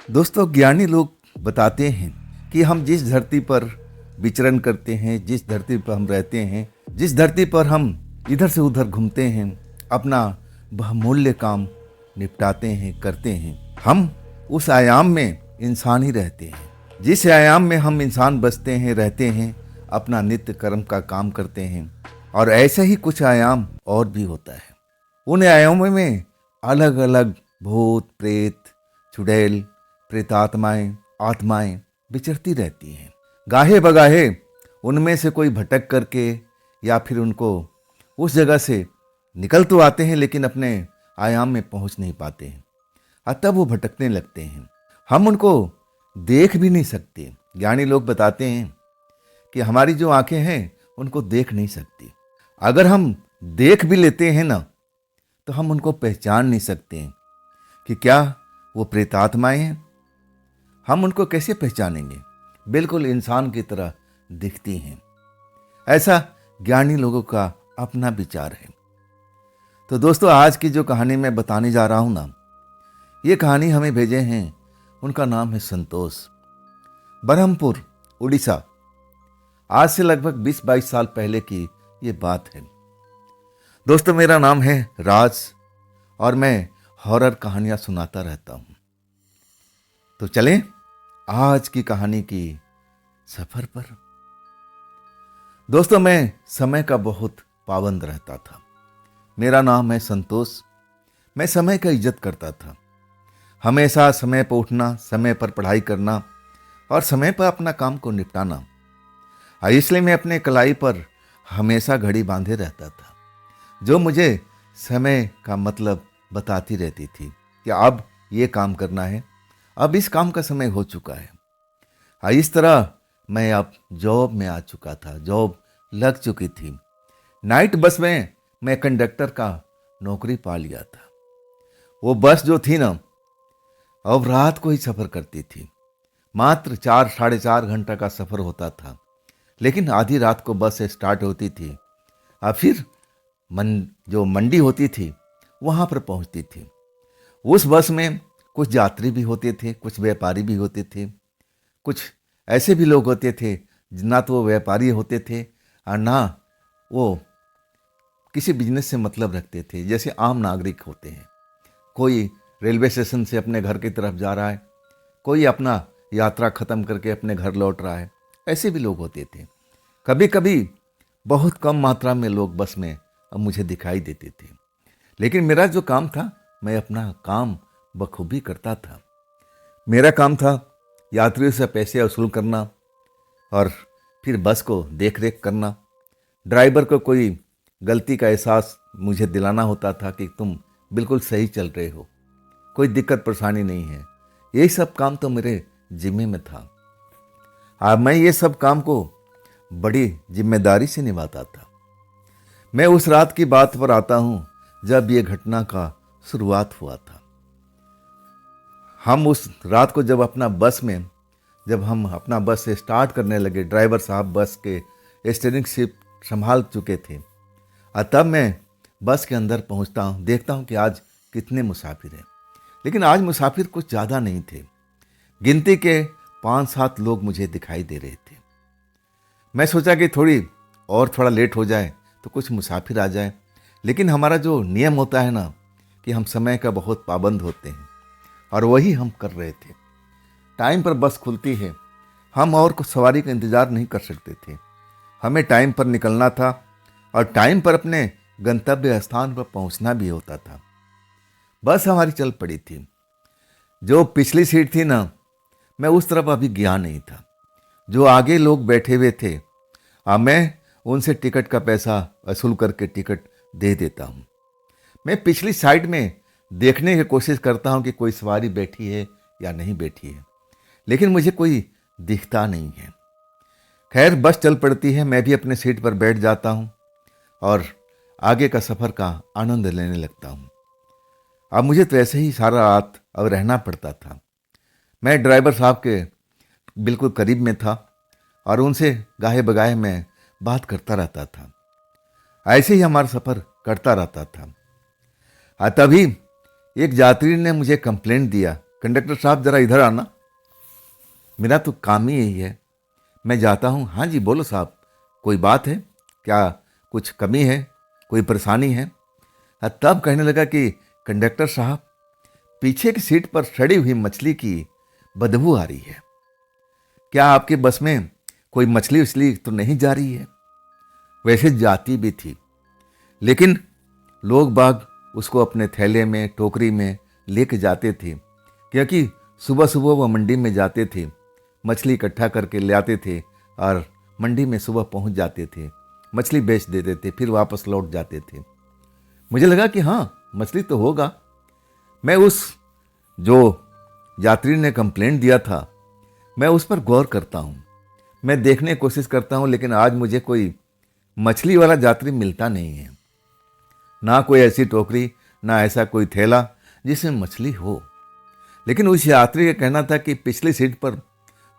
दोस्तों, ज्ञानी लोग बताते हैं कि हम जिस धरती पर विचरण करते हैं, जिस धरती पर हम रहते हैं, जिस धरती पर हम इधर से उधर घूमते हैं, अपना बहुमूल्य काम निपटाते हैं, करते हैं, हम उस आयाम में इंसान ही रहते हैं। जिस आयाम में हम इंसान बसते हैं, रहते हैं, अपना नित्य कर्म का काम करते हैं। और ऐसे ही कुछ आयाम और भी होता है। उन आयामों में अलग अलग भूत, प्रेत, चुड़ैल, प्रेतात्माएं, आत्माएं विचरती रहती हैं। गाहे बगाहे उनमें से कोई भटक करके या फिर उनको उस जगह से निकल तो आते हैं, लेकिन अपने आयाम में पहुंच नहीं पाते हैं। तब वो भटकने लगते हैं। हम उनको देख भी नहीं सकते। ज्ञानी लोग बताते हैं कि हमारी जो आंखें हैं उनको देख नहीं सकती। अगर हम देख भी लेते हैं ना, तो हम उनको पहचान नहीं सकते हैं कि क्या वो प्रेतात्माएं हैं। हम उनको कैसे पहचानेंगे? बिल्कुल इंसान की तरह दिखती हैं। ऐसा ज्ञानी लोगों का अपना विचार है। तो दोस्तों, आज की जो कहानी मैं बताने जा रहा हूं ना, ये कहानी हमें भेजे हैं, उनका नाम है संतोष। बरहमपुर, उड़ीसा। आज से लगभग 20-22 साल पहले की ये बात है। दोस्तों, मेरा नाम है राज और मैं हॉरर कहानियां सुनाता रहता हूं। तो चलें आज की कहानी की सफर पर। दोस्तों, मैं समय का बहुत पाबंद रहता था। मेरा नाम है संतोष। मैं समय का इज्जत करता था। हमेशा समय पर उठना, समय पर पढ़ाई करना और समय पर अपना काम को निपटाना। इसलिए मैं अपने कलाई पर हमेशा घड़ी बांधे रहता था, जो मुझे समय का मतलब बताती रहती थी कि अब ये काम करना है, अब इस काम का समय हो चुका है। इस तरह मैं अब जॉब में आ चुका था। जॉब लग चुकी थी। नाइट बस में मैं कंडक्टर का नौकरी पा लिया था। वो बस जो थी ना, अब रात को ही सफ़र करती थी। मात्र 4-4.5 घंटा का सफ़र होता था, लेकिन आधी रात को बस स्टार्ट होती थी और फिर जो मंडी होती थी वहाँ पर पहुँचती थी। उस बस में कुछ यात्री भी होते थे, कुछ व्यापारी भी होते थे, कुछ ऐसे भी लोग होते थे ना तो वो व्यापारी होते थे और ना वो किसी बिजनेस से मतलब रखते थे, जैसे आम नागरिक होते हैं। कोई रेलवे स्टेशन से अपने घर की तरफ जा रहा है, कोई अपना यात्रा ख़त्म करके अपने घर लौट रहा है। ऐसे भी लोग होते थे। कभी कभी बहुत कम मात्रा में लोग बस में अब मुझे दिखाई देते थे, लेकिन मेरा जो काम था, मैं अपना काम बखूबी करता था। मेरा काम था यात्रियों से पैसे वसूल करना और फिर बस को देख रेख करना। ड्राइवर को कोई गलती का एहसास मुझे दिलाना होता था कि तुम बिल्कुल सही चल रहे हो, कोई दिक्कत परेशानी नहीं है। यही सब काम तो मेरे जिम्मे में था। मैं ये सब काम को बड़ी जिम्मेदारी से निभाता था। मैं उस रात की बात पर आता हूँ जब ये घटना का शुरुआत हुआ था। हम उस रात को जब हम अपना बस स्टार्ट करने लगे, ड्राइवर साहब बस के स्टीयरिंग सीट संभाल चुके थे। तब मैं बस के अंदर पहुंचता हूं, देखता हूं कि आज कितने मुसाफिर हैं। लेकिन आज मुसाफिर कुछ ज़्यादा नहीं थे। गिनती के 5-7 लोग मुझे दिखाई दे रहे थे। मैं सोचा कि थोड़ा लेट हो जाए तो कुछ मुसाफिर आ जाए, लेकिन हमारा जो नियम होता है ना, कि हम समय का बहुत पाबंद होते हैं, और वही हम कर रहे थे। टाइम पर बस खुलती है, हम और कुछ सवारी का इंतज़ार नहीं कर सकते थे। हमें टाइम पर निकलना था और टाइम पर अपने गंतव्य स्थान पर पहुंचना भी होता था। बस हमारी चल पड़ी थी। जो पिछली सीट थी ना, मैं उस तरफ अभी गया नहीं था। जो आगे लोग बैठे हुए थे, मैं उनसे टिकट का पैसा वसूल करके टिकट दे देता हूँ। मैं पिछली साइड में देखने की कोशिश करता हूँ कि कोई सवारी बैठी है या नहीं बैठी है, लेकिन मुझे कोई दिखता नहीं है। खैर, बस चल पड़ती है। मैं भी अपने सीट पर बैठ जाता हूँ और आगे का सफ़र का आनंद लेने लगता हूँ। अब मुझे तो ऐसे ही सारा रात अब रहना पड़ता था। मैं ड्राइवर साहब के बिल्कुल करीब में था और उनसे गाहे बगाहे मैं बात करता रहता था। ऐसे ही हमारा सफ़र करता रहता था। तभी एक यात्री ने मुझे कंप्लेंट दिया कंडक्टर साहब ज़रा इधर आना, मेरा तो काम ही यही है। मैं जाता हूँ, हाँ जी बोलो साहब, कोई बात है क्या, कुछ कमी है, कोई परेशानी है? तब कहने लगा कि कंडक्टर साहब, पीछे की सीट पर सड़ी हुई मछली की बदबू आ रही है। क्या आपकी बस में कोई मछली उछली तो नहीं जा रही है? वैसे जाती भी थी, लेकिन लोग बाग उसको अपने थैले में, टोकरी में लेके जाते थे, क्योंकि सुबह सुबह वो मंडी में जाते थे, मछली इकट्ठा करके ले आते थे और मंडी में सुबह पहुंच जाते थे, मछली बेच देते थे, फिर वापस लौट जाते थे। मुझे लगा कि हाँ, मछली तो होगा। मैं उस जो यात्री ने कंप्लेंट दिया था, मैं उस पर गौर करता हूँ, मैं देखने की कोशिश करता हूँ, लेकिन आज मुझे कोई मछली वाला यात्री मिलता नहीं है। ना कोई ऐसी टोकरी, ना ऐसा कोई थैला जिसमें मछली हो। लेकिन उस यात्री का कहना था कि पिछली सीट पर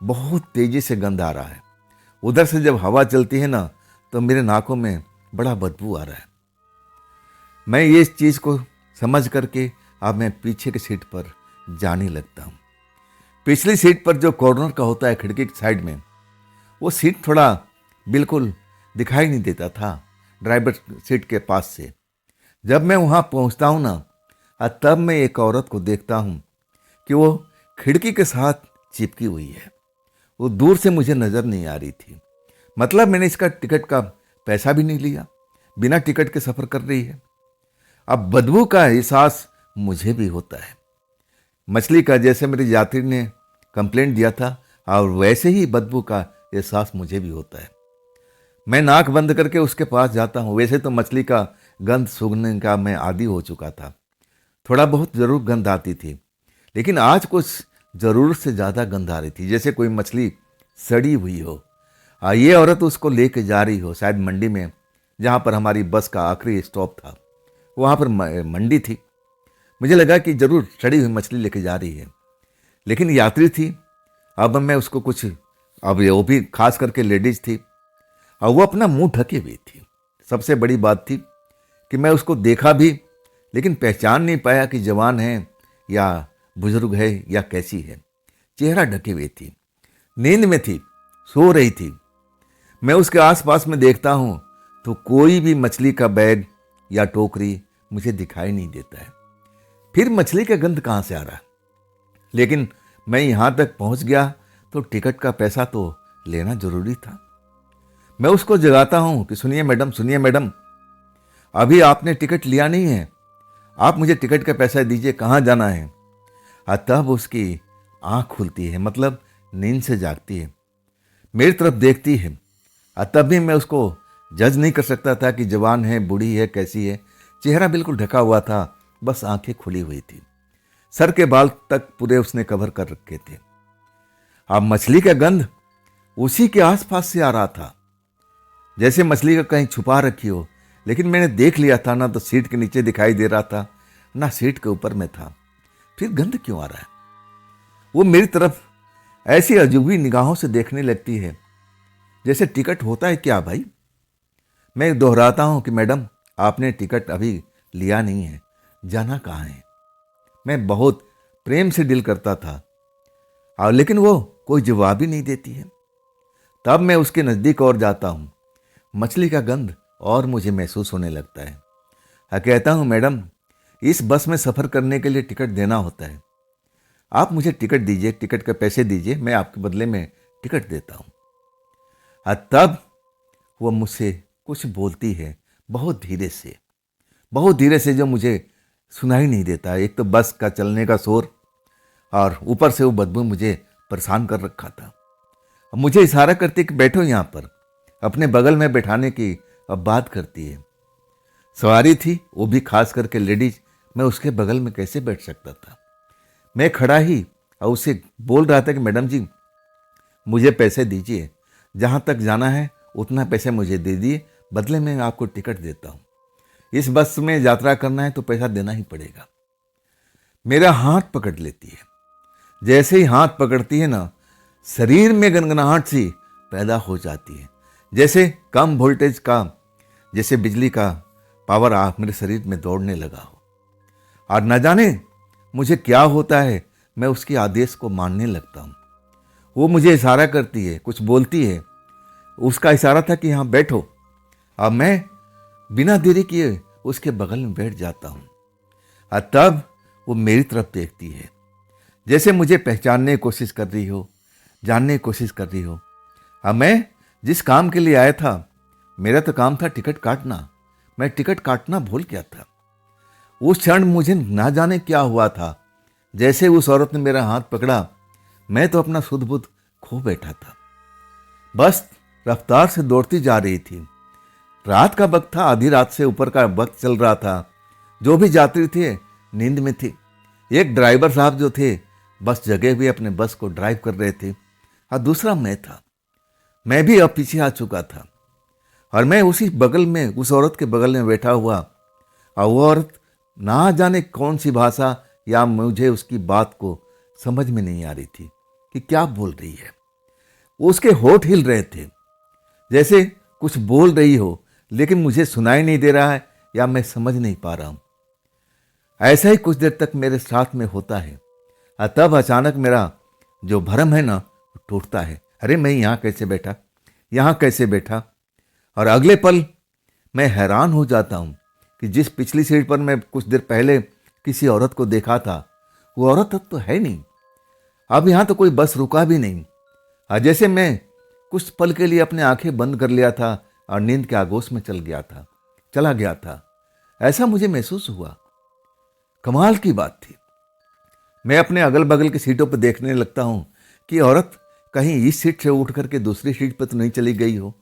बहुत तेजी से गंध आ रहा है, उधर से जब हवा चलती है ना, तो मेरे नाकों में बड़ा बदबू आ रहा है। मैं ये चीज़ को समझ करके अब मैं पीछे की सीट पर जाने लगता हूँ। पिछली सीट पर जो कॉर्नर का होता है खिड़की की साइड में, वो सीट थोड़ा बिल्कुल दिखाई नहीं देता था ड्राइवर सीट के पास से। जब मैं वहाँ पहुँचता हूँ ना, तब मैं एक औरत को देखता हूँ कि वो खिड़की के साथ चिपकी हुई है। वो दूर से मुझे नज़र नहीं आ रही थी। मतलब मैंने इसका टिकट का पैसा भी नहीं लिया, बिना टिकट के सफ़र कर रही है। अब बदबू का एहसास मुझे भी होता है, मछली का, जैसे मेरे यात्री ने कंप्लेंट दिया था, और वैसे ही बदबू का एहसास मुझे भी होता है। मैं नाक बंद करके उसके पास जाता हूँ। वैसे तो मछली का गंध सूंघने का मैं आदी हो चुका था, थोड़ा बहुत ज़रूर गंध आती थी, लेकिन आज कुछ ज़रूरत से ज़्यादा गंध आ रही थी, जैसे कोई मछली सड़ी हुई हो। ये औरत उसको लेके जा रही हो, शायद मंडी में, जहाँ पर हमारी बस का आखिरी स्टॉप था, वहाँ पर मंडी थी। मुझे लगा कि ज़रूर सड़ी हुई मछली लेके जा रही है, लेकिन यात्री थी। अब मैं उसको कुछ, अब वो भी खास करके लेडीज थी, और वो अपना मुंह ढके हुई थी। सबसे बड़ी बात थी कि मैं उसको देखा भी, लेकिन पहचान नहीं पाया कि जवान है या बुजुर्ग है या कैसी है। चेहरा ढके हुए थी, नींद में थी, सो रही थी। मैं उसके आसपास में देखता हूँ तो कोई भी मछली का बैग या टोकरी मुझे दिखाई नहीं देता है। फिर मछली का गंध कहाँ से आ रहा है? लेकिन मैं यहाँ तक पहुँच गया तो टिकट का पैसा तो लेना जरूरी था। मैं उसको जगाता हूँ कि सुनिए मैडम, अभी आपने टिकट लिया नहीं है, आप मुझे टिकट का पैसा दीजिए, कहाँ जाना है? तब उसकी आँख खुलती है, मतलब नींद से जागती है, मेरी तरफ देखती है। तब भी मैं उसको जज नहीं कर सकता था कि जवान है, बूढ़ी है, कैसी है। चेहरा बिल्कुल ढका हुआ था, बस आंखें खुली हुई थी, सर के बाल तक पूरे उसने कवर कर रखे थे। अब मछली का गंध उसी के आसपास से आ रहा था, जैसे मछली का कहीं छुपा रखी हो। लेकिन मैंने देख लिया था, ना तो सीट के नीचे दिखाई दे रहा था, ना सीट के ऊपर में था। फिर गंध क्यों आ रहा है? वो मेरी तरफ ऐसी अजूबी निगाहों से देखने लगती है, जैसे टिकट होता है क्या भाई? मैं दोहराता हूं कि मैडम, आपने टिकट अभी लिया नहीं है, जाना कहाँ है? मैं बहुत प्रेम से डील करता था, और लेकिन वो कोई जवाब ही नहीं देती है। तब मैं उसके नज़दीक और जाता हूँ, मछली का गंध और मुझे महसूस होने लगता है। कहता हूँ, मैडम, इस बस में सफ़र करने के लिए टिकट देना होता है, आप मुझे टिकट दीजिए, टिकट के पैसे दीजिए, मैं आपके बदले में टिकट देता हूँ। तब वो मुझसे कुछ बोलती है, बहुत धीरे से, जो मुझे सुनाई नहीं देता। एक तो बस का चलने का शोर, और ऊपर से वो बदबू मुझे परेशान कर रखा था। मुझे इशारा करती कि बैठो यहाँ पर, अपने बगल में बैठाने की अब बात करती है। सवारी थी, वो भी खास करके लेडीज, मैं उसके बगल में कैसे बैठ सकता था? मैं खड़ा ही और उसे बोल रहा था कि मैडम जी, मुझे पैसे दीजिए, जहाँ तक जाना है उतना पैसे मुझे दे दिए, बदले में आपको टिकट देता हूँ। इस बस में यात्रा करना है तो पैसा देना ही पड़ेगा। मेरा हाथ पकड़ लेती है। जैसे ही हाथ पकड़ती है ना, शरीर में गनगनाहट सी पैदा हो जाती है, जैसे कम वोल्टेज का, जैसे बिजली का पावर आप मेरे शरीर में दौड़ने लगा हो। और न जाने मुझे क्या होता है, मैं उसके आदेश को मानने लगता हूँ। वो मुझे इशारा करती है, कुछ बोलती है। उसका इशारा था कि यहाँ बैठो। अब मैं बिना देरी किए उसके बगल में बैठ जाता हूँ। और तब वो मेरी तरफ देखती है, जैसे मुझे पहचानने की कोशिश कर रही हो, जानने की कोशिश कर रही हो। अब मैं जिस काम के लिए आया था, मेरा तो काम था टिकट काटना, मैं टिकट काटना भूल गया था। उस क्षण मुझे ना जाने क्या हुआ था, जैसे उस औरत ने मेरा हाथ पकड़ा, मैं तो अपना सुध बुध खो बैठा था। बस रफ्तार से दौड़ती जा रही थी। रात का वक्त था, आधी रात से ऊपर का वक्त चल रहा था। जो भी यात्री थे नींद में थे। एक ड्राइवर साहब जो थे बस जगह हुए अपने बस को ड्राइव कर रहे थे, और दूसरा मैं था। मैं भी अब पीछे आ चुका था और मैं उसी बगल में, उस औरत के बगल में बैठा हुआ। और वो औरत ना जाने कौन सी भाषा, या मुझे उसकी बात को समझ में नहीं आ रही थी कि क्या बोल रही है। उसके होठ हिल रहे थे, जैसे कुछ बोल रही हो, लेकिन मुझे सुनाई नहीं दे रहा है या मैं समझ नहीं पा रहा हूं। ऐसा ही कुछ देर तक मेरे साथ में होता है, और तब अचानक मेरा जो भ्रम है ना, टूटता है। अरे मैं यहाँ कैसे बैठा, यहाँ कैसे बैठा। और अगले पल मैं हैरान हो जाता हूँ कि जिस पिछली सीट पर मैं कुछ देर पहले किसी औरत को देखा था, वो औरत अब तो है नहीं। अब यहाँ तो कोई बस रुका भी नहीं। और जैसे मैं कुछ पल के लिए अपने आंखें बंद कर लिया था और नींद के आगोश में चला गया था, ऐसा मुझे महसूस हुआ। कमाल की बात थी। मैं अपने अगल बगल की सीटों पर देखने लगता हूं कि औरत कहीं इस सीट से उठ करके दूसरी सीट पर तो नहीं चली गई हो।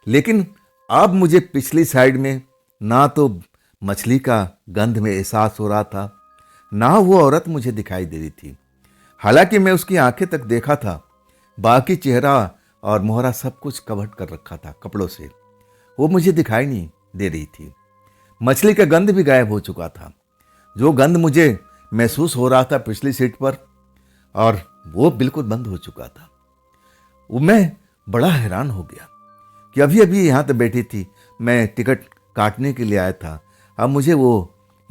लेकिन अब मुझे पिछली साइड में ना तो मछली का गंध में एहसास हो रहा था, ना वो औरत मुझे दिखाई दे रही थी। हालांकि मैं उसकी आंखें तक देखा था, बाकी चेहरा और मोहरा सब कुछ कवर कर रखा था कपड़ों से, वो मुझे दिखाई नहीं दे रही थी। मछली का गंध भी गायब हो चुका था, जो गंध मुझे महसूस हो रहा था पिछली सीट पर, और वो बिल्कुल बंद हो चुका था। मैं बड़ा हैरान हो गया कि अभी अभी यहाँ तो बैठी थी, मैं टिकट काटने के लिए आया था, अब मुझे वो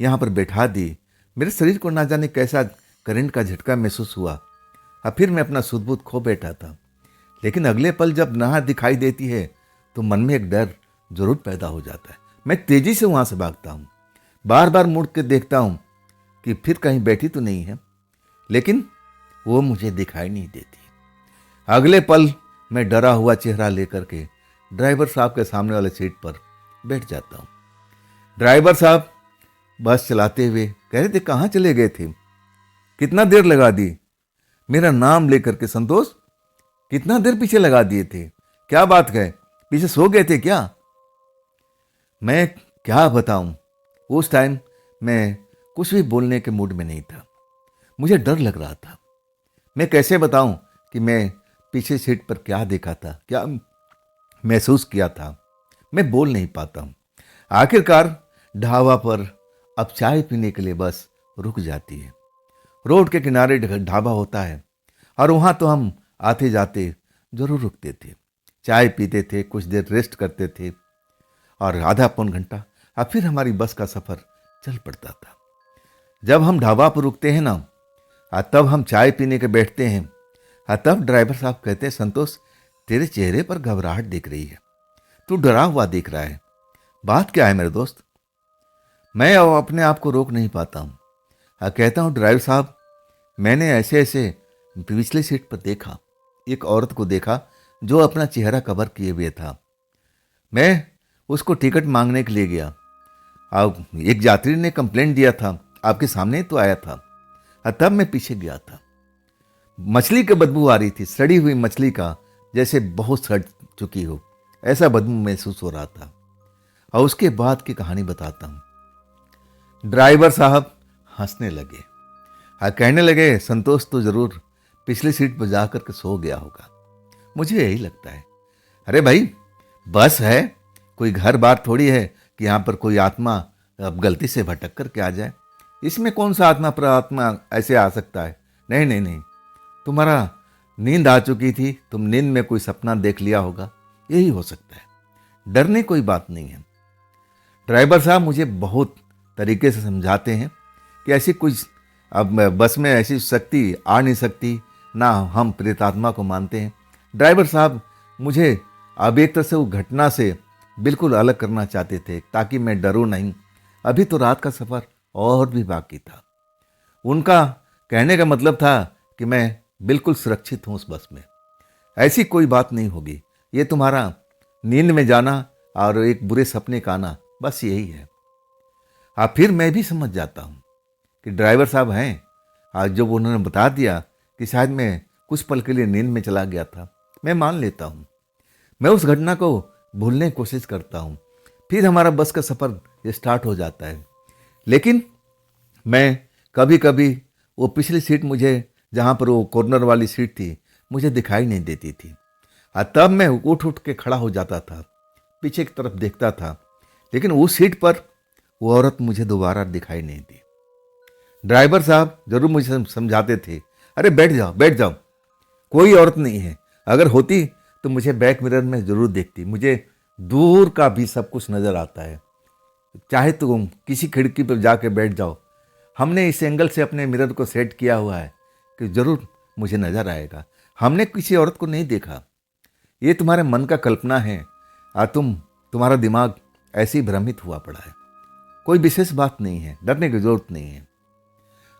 यहाँ पर बैठा दी। मेरे शरीर को ना जाने कैसा करंट का झटका महसूस हुआ, और फिर मैं अपना सुध बुध खो बैठा था। लेकिन अगले पल जब नाह दिखाई देती है तो मन में एक डर जरूर पैदा हो जाता है। मैं तेजी से वहां से भागता हूँ, बार बार मुड़ के देखता हूँ कि फिर कहीं बैठी तो नहीं है, लेकिन वो मुझे दिखाई नहीं देती। अगले पल मैं डरा हुआ चेहरा लेकर के ड्राइवर साहब के सामने वाले सीट पर बैठ जाता हूँ। ड्राइवर साहब बस चलाते हुए कह रहे थे, कहाँ चले गए थे, कितना देर लगा दी। मेरा नाम लेकर के, संतोष कितना देर पीछे लगा दिए थे, क्या बात है, पीछे सो गए थे क्या। मैं क्या बताऊं, उस टाइम मैं कुछ भी बोलने के मूड में नहीं था। मुझे डर लग रहा था। मैं कैसे बताऊं कि मैं पीछे सीट पर क्या देखा था, क्या महसूस किया था। मैं बोल नहीं पाता हूं। आखिरकार ढाबा पर अब चाय पीने के लिए बस रुक जाती है। रोड के किनारे ढाबा होता है, और वहां तो हम आते जाते जरूर रुकते थे, चाय पीते थे, कुछ देर रेस्ट करते थे, और आधा पौन घंटा और फिर हमारी बस का सफर चल पड़ता था। जब हम ढाबा पर रुकते हैं ना, तब हम चाय पीने के बैठते हैं, तब ड्राइवर साहब कहते हैं, संतोष तेरे चेहरे पर घबराहट दिख रही है, तू डरा हुआ दिख रहा है, बात क्या है मेरे दोस्त। मैं अपने आप को रोक नहीं पाता हूँ। कहता हूँ, ड्राइवर साहब मैंने ऐसे ऐसे पिछली सीट पर देखा, एक औरत को देखा जो अपना चेहरा कवर किए हुए था। मैं उसको टिकट मांगने के लिए गया। अब एक यात्री ने कंप्लेंट दिया था, आपके सामने तो आया था, तब मैं पीछे गया था। मछली की बदबू आ रही थी, सड़ी हुई मछली का, जैसे बहुत सड़ चुकी हो, ऐसा बदबू महसूस हो रहा था। और उसके बाद की कहानी बताता हूं। ड्राइवर साहब हंसने लगे, कहने लगे, संतोष तो जरूर पिछली सीट पर जाकर के सो गया होगा, मुझे यही लगता है। अरे भाई बस है, कोई घर बार थोड़ी है कि यहाँ पर कोई आत्मा अब गलती से भटक कर के आ जाए। इसमें कौन सा आत्मा पर आत्मा ऐसे आ सकता है। नहीं नहीं नहीं, तुम्हारा नींद आ चुकी थी, तुम नींद में कोई सपना देख लिया होगा, यही हो सकता है, डरने कोई बात नहीं है। ड्राइवर साहब मुझे बहुत तरीके से समझाते हैं कि ऐसी कुछ अब बस में ऐसी शक्ति आ नहीं सकती, ना हम प्रेतात्मा को मानते हैं। ड्राइवर साहब मुझे अब एक तरह से वो घटना से बिल्कुल अलग करना चाहते थे ताकि मैं डरूं नहीं। अभी तो रात का सफ़र और भी बाकी था। उनका कहने का मतलब था कि मैं बिल्कुल सुरक्षित हूँ उस बस में, ऐसी कोई बात नहीं होगी, ये तुम्हारा नींद में जाना और एक बुरे सपने का आना, बस यही है। फिर मैं भी समझ जाता हूँ कि ड्राइवर साहब हैं। आज जब उन्होंने बता दिया कि शायद मैं कुछ पल के लिए नींद में चला गया था, मैं मान लेता हूँ। मैं उस घटना को भूलने की कोशिश करता हूँ। फिर हमारा बस का सफ़र स्टार्ट हो जाता है। लेकिन मैं कभी कभी वो पिछली सीट मुझे, जहाँ पर वो कॉर्नर वाली सीट थी, मुझे दिखाई नहीं देती थी। तब मैं उठ उठ के खड़ा हो जाता था, पीछे की तरफ देखता था, लेकिन उस सीट पर वो औरत मुझे दोबारा दिखाई नहीं दी। ड्राइवर साहब जरूर मुझे समझाते थे, अरे बैठ जाओ बैठ जाओ, कोई औरत नहीं है। अगर होती तो मुझे बैक मिरर में जरूर देखती। मुझे दूर का भी सब कुछ नजर आता है, चाहे तुम किसी खिड़की पर जाके बैठ जाओ। हमने इस एंगल से अपने मिरर को सेट किया हुआ है कि जरूर मुझे नजर आएगा। हमने किसी औरत को नहीं देखा, ये तुम्हारे मन का कल्पना है और तुम्हारा दिमाग ऐसे ही भ्रमित हुआ पड़ा है। कोई विशेष बात नहीं है, डरने की जरूरत नहीं है।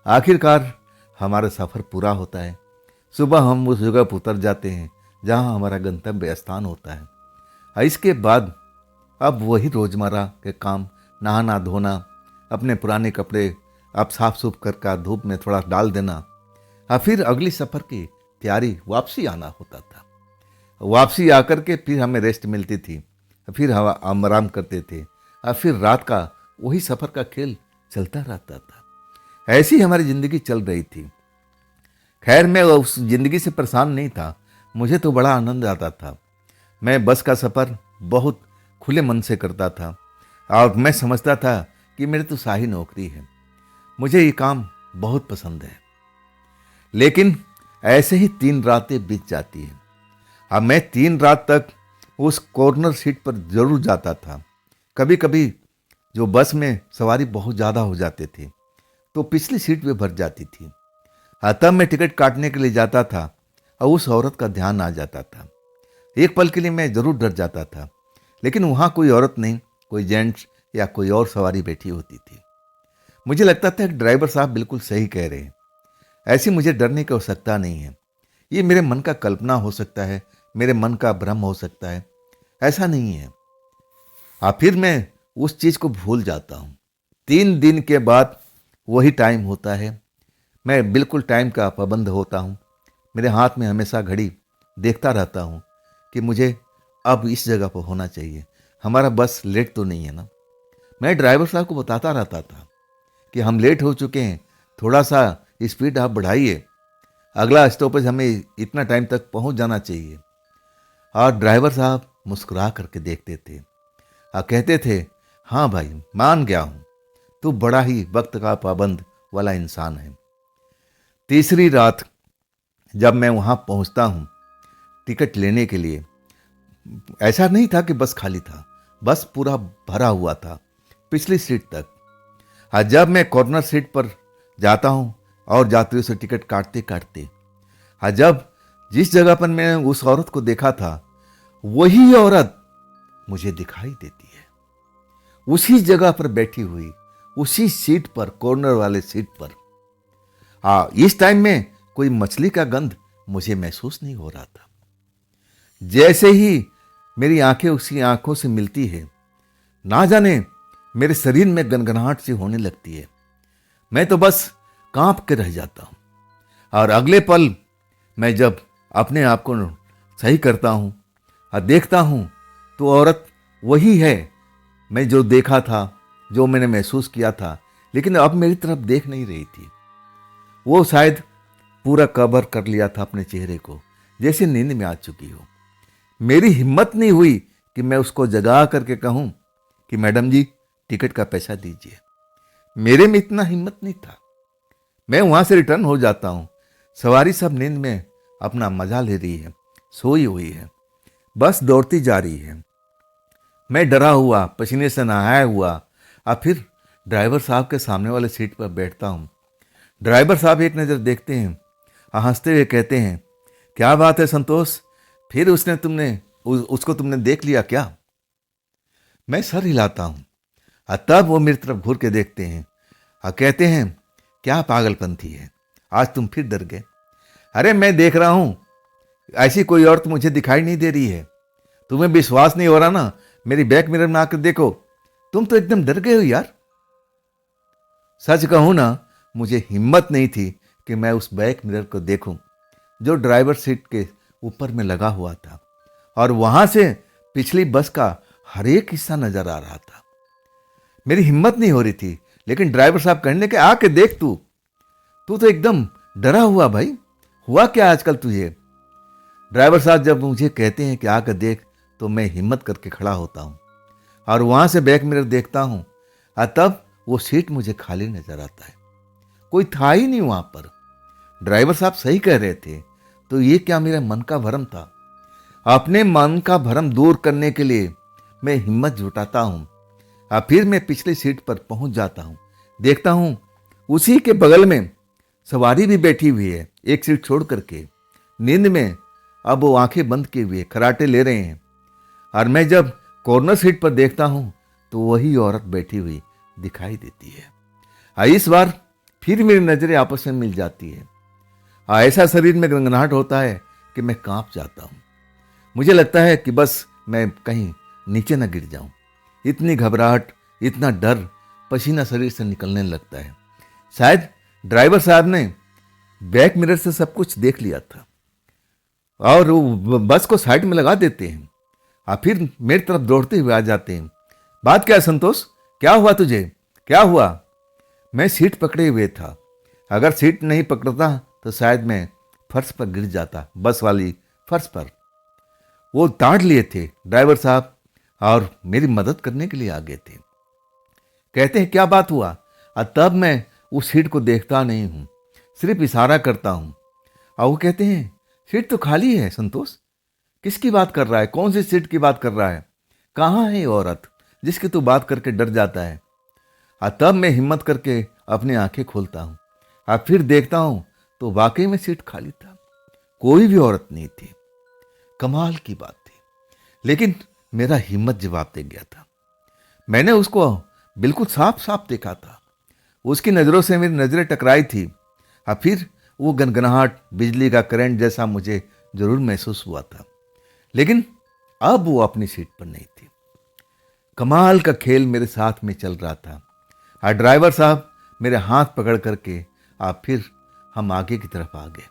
आखिरकार हमारा सफ़र पूरा होता है। सुबह हम उस जगह पर उतर जाते हैं जहाँ हमारा गंतव्य स्थान होता है। और इसके बाद अब वही रोज़मर्रा के काम, नहाना धोना, अपने पुराने कपड़े अब साफ सुफ कर धूप में थोड़ा डाल देना, और फिर अगली सफ़र की तैयारी, वापसी आना होता था। वापसी आकर के फिर हमें रेस्ट मिलती थी, फिर हम आराम करते थे, और फिर रात का वही सफ़र का खेल चलता रहता था। ऐसी हमारी ज़िंदगी चल रही थी। खैर मैं उस ज़िंदगी से परेशान नहीं था, मुझे तो बड़ा आनंद आता था। मैं बस का सफ़र बहुत खुले मन से करता था और मैं समझता था कि मेरी तो शाही नौकरी है, मुझे ये काम बहुत पसंद है। लेकिन ऐसे ही 3 रातें बीत जाती हैं। अब मैं 3 रात तक उस कॉर्नर सीट पर जरूर जाता था। कभी कभी जो बस में सवारी बहुत ज़्यादा हो जाते थे तो पिछली सीट भी भर जाती थी। तब मैं टिकट काटने के लिए जाता था और उस औरत का ध्यान आ जाता था। एक पल के लिए मैं जरूर डर जाता था, लेकिन वहाँ कोई औरत नहीं, कोई जेंट्स या कोई और सवारी बैठी होती थी। मुझे लगता था कि ड्राइवर साहब बिल्कुल सही कह रहे हैं, ऐसी मुझे डरने की आवश्यकता नहीं है। ये मेरे मन का कल्पना हो सकता है, मेरे मन का भ्रम हो सकता है, ऐसा नहीं है। फिर मैं उस चीज़ को भूल जाता हूँ। 3 दिन के बाद वही टाइम होता है। मैं बिल्कुल टाइम का पाबंद होता हूँ। मेरे हाथ में हमेशा घड़ी देखता रहता हूँ कि मुझे अब इस जगह पर होना चाहिए, हमारा बस लेट तो नहीं है ना। मैं ड्राइवर साहब को बताता रहता था कि हम लेट हो चुके हैं, थोड़ा सा स्पीड आप बढ़ाइए, अगला स्टॉपेज हमें इतना टाइम तक पहुंच जाना चाहिए। और ड्राइवर साहब मुस्कुरा करके देखते थे और कहते थे, हाँ भाई मान गया हूँ, तू बड़ा ही वक्त का पाबंद वाला इंसान है। तीसरी रात जब मैं वहाँ पहुँचता हूँ टिकट लेने के लिए, ऐसा नहीं था कि बस खाली था, बस पूरा भरा हुआ था पिछली सीट तक। जब मैं कॉर्नर सीट पर जाता हूँ और यात्रियों से टिकट काटते काटते, जब जिस जगह पर मैंने उस औरत को देखा था वही औरत मुझे दिखाई देती है, उसी जगह पर बैठी हुई, उसी सीट पर, कॉर्नर वाले सीट पर। इस टाइम में कोई मछली का गंध मुझे महसूस नहीं हो रहा था। जैसे ही मेरी आंखें उसकी आंखों से मिलती है, ना जाने मेरे शरीर में गनगनाहट सी होने लगती है। मैं तो बस कांप के रह जाता हूं। और अगले पल मैं जब अपने आप को सही करता हूं और देखता हूं तो औरत वही है मैं जो देखा था, जो मैंने महसूस किया था, लेकिन अब मेरी तरफ देख नहीं रही थी। वो शायद पूरा कवर कर लिया था अपने चेहरे को, जैसे नींद में आ चुकी हो। मेरी हिम्मत नहीं हुई कि मैं उसको जगा करके कहूं कि मैडम जी टिकट का पैसा दीजिए। मेरे में इतना हिम्मत नहीं था। मैं वहां से रिटर्न हो जाता हूं। सवारी सब नींद में अपना मजा ले रही है, सोई हुई है, बस दौड़ती जा रही है। मैं डरा हुआ, पसीने से नहाया हुआ, और फिर ड्राइवर साहब के सामने वाले सीट पर बैठता हूं। ड्राइवर साहब एक नज़र देखते हैं, हंसते हुए कहते हैं, क्या बात है संतोष, फिर उसको तुमने देख लिया क्या? मैं सर हिलाता हूँ। तब वो मेरी तरफ घूर के देखते हैं, कहते हैं, क्या पागलपंथी है, आज तुम फिर डर गए। अरे मैं देख रहा हूँ, ऐसी कोई औरत मुझे दिखाई नहीं दे रही है। तुम्हें विश्वास नहीं हो रहा ना, मेरी बैक मिरर में आकर देखो, तुम तो एकदम डर गए हो यार। सच कहूं ना, मुझे हिम्मत नहीं थी कि मैं उस बैक मिरर को देखूं जो ड्राइवर सीट के ऊपर में लगा हुआ था, और वहां से पिछली बस का हर एक हिस्सा नजर आ रहा था। मेरी हिम्मत नहीं हो रही थी, लेकिन ड्राइवर साहब कहने लगे, आके देख, तू तो एकदम डरा हुआ भाई, हुआ क्या आजकल तुझे? ड्राइवर साहब जब मुझे कहते हैं कि आकर देख, तो मैं हिम्मत करके खड़ा होता हूँ और वहां से बैक मिरर देखता हूँ, और तब वो सीट मुझे खाली नजर आता है। कोई था ही नहीं वहां पर। ड्राइवर साहब सही कह रहे थे, तो ये क्या मेरे मन का भ्रम था? अपने मन का भ्रम दूर करने के लिए मैं हिम्मत जुटाता हूँ, और फिर मैं पिछली सीट पर पहुंच जाता हूँ। देखता हूँ उसी के बगल में सवारी भी बैठी हुई है, एक सीट छोड़ करके। नींद में अब वो आंखें बंद किए हुए खराटे ले रहे हैं, और मैं जब कॉर्नर सीट पर देखता हूँ तो वही औरत बैठी हुई दिखाई देती है। इस बार फिर मेरी नजरें आपस में मिल जाती है। ऐसा शरीर में गनगनाहट होता है कि मैं कांप जाता हूँ। मुझे लगता है कि बस मैं कहीं नीचे न गिर जाऊं। इतनी घबराहट, इतना डर, पसीना शरीर से निकलने लगता है। शायद ड्राइवर साहब ने बैक मिरर से सब कुछ देख लिया था और वो बस को साइड में लगा देते हैं, और फिर मेरी तरफ दौड़ते हुए आ जाते हैं। बात क्या है संतोष, क्या हुआ तुझे, क्या हुआ? मैं सीट पकड़े हुए था। अगर सीट नहीं पकड़ता तो शायद मैं फर्श पर गिर जाता, बस वाली फर्श पर। वो ताड़ लिए थे ड्राइवर साहब और मेरी मदद करने के लिए आ गए थे। कहते हैं, क्या बात हुआ? और तब मैं उस सीट को देखता नहीं हूं, सिर्फ इशारा करता हूं, और वो कहते हैं, सीट तो खाली है संतोष। किसकी बात कर रहा है? कौन सी सीट की बात कर रहा है? कहाँ है ये औरत जिसकी तू बात करके डर जाता है? और तब मैं हिम्मत करके अपनी आंखें खोलता हूँ और फिर देखता हूँ तो वाकई में सीट खाली था, कोई भी औरत नहीं थी। कमाल की बात थी, लेकिन मेरा हिम्मत जवाब दे गया था। मैंने उसको बिल्कुल साफ साफ देखा था, उसकी नज़रों से मेरी नज़रें टकराई थी, और फिर वो गनगनाहट, बिजली का करंट जैसा मुझे जरूर महसूस हुआ था, लेकिन अब वो अपनी सीट पर नहीं थी। कमाल का खेल मेरे साथ में चल रहा था, और ड्राइवर साहब मेरे हाथ पकड़ करके आप फिर हम आगे की तरफ आ गए।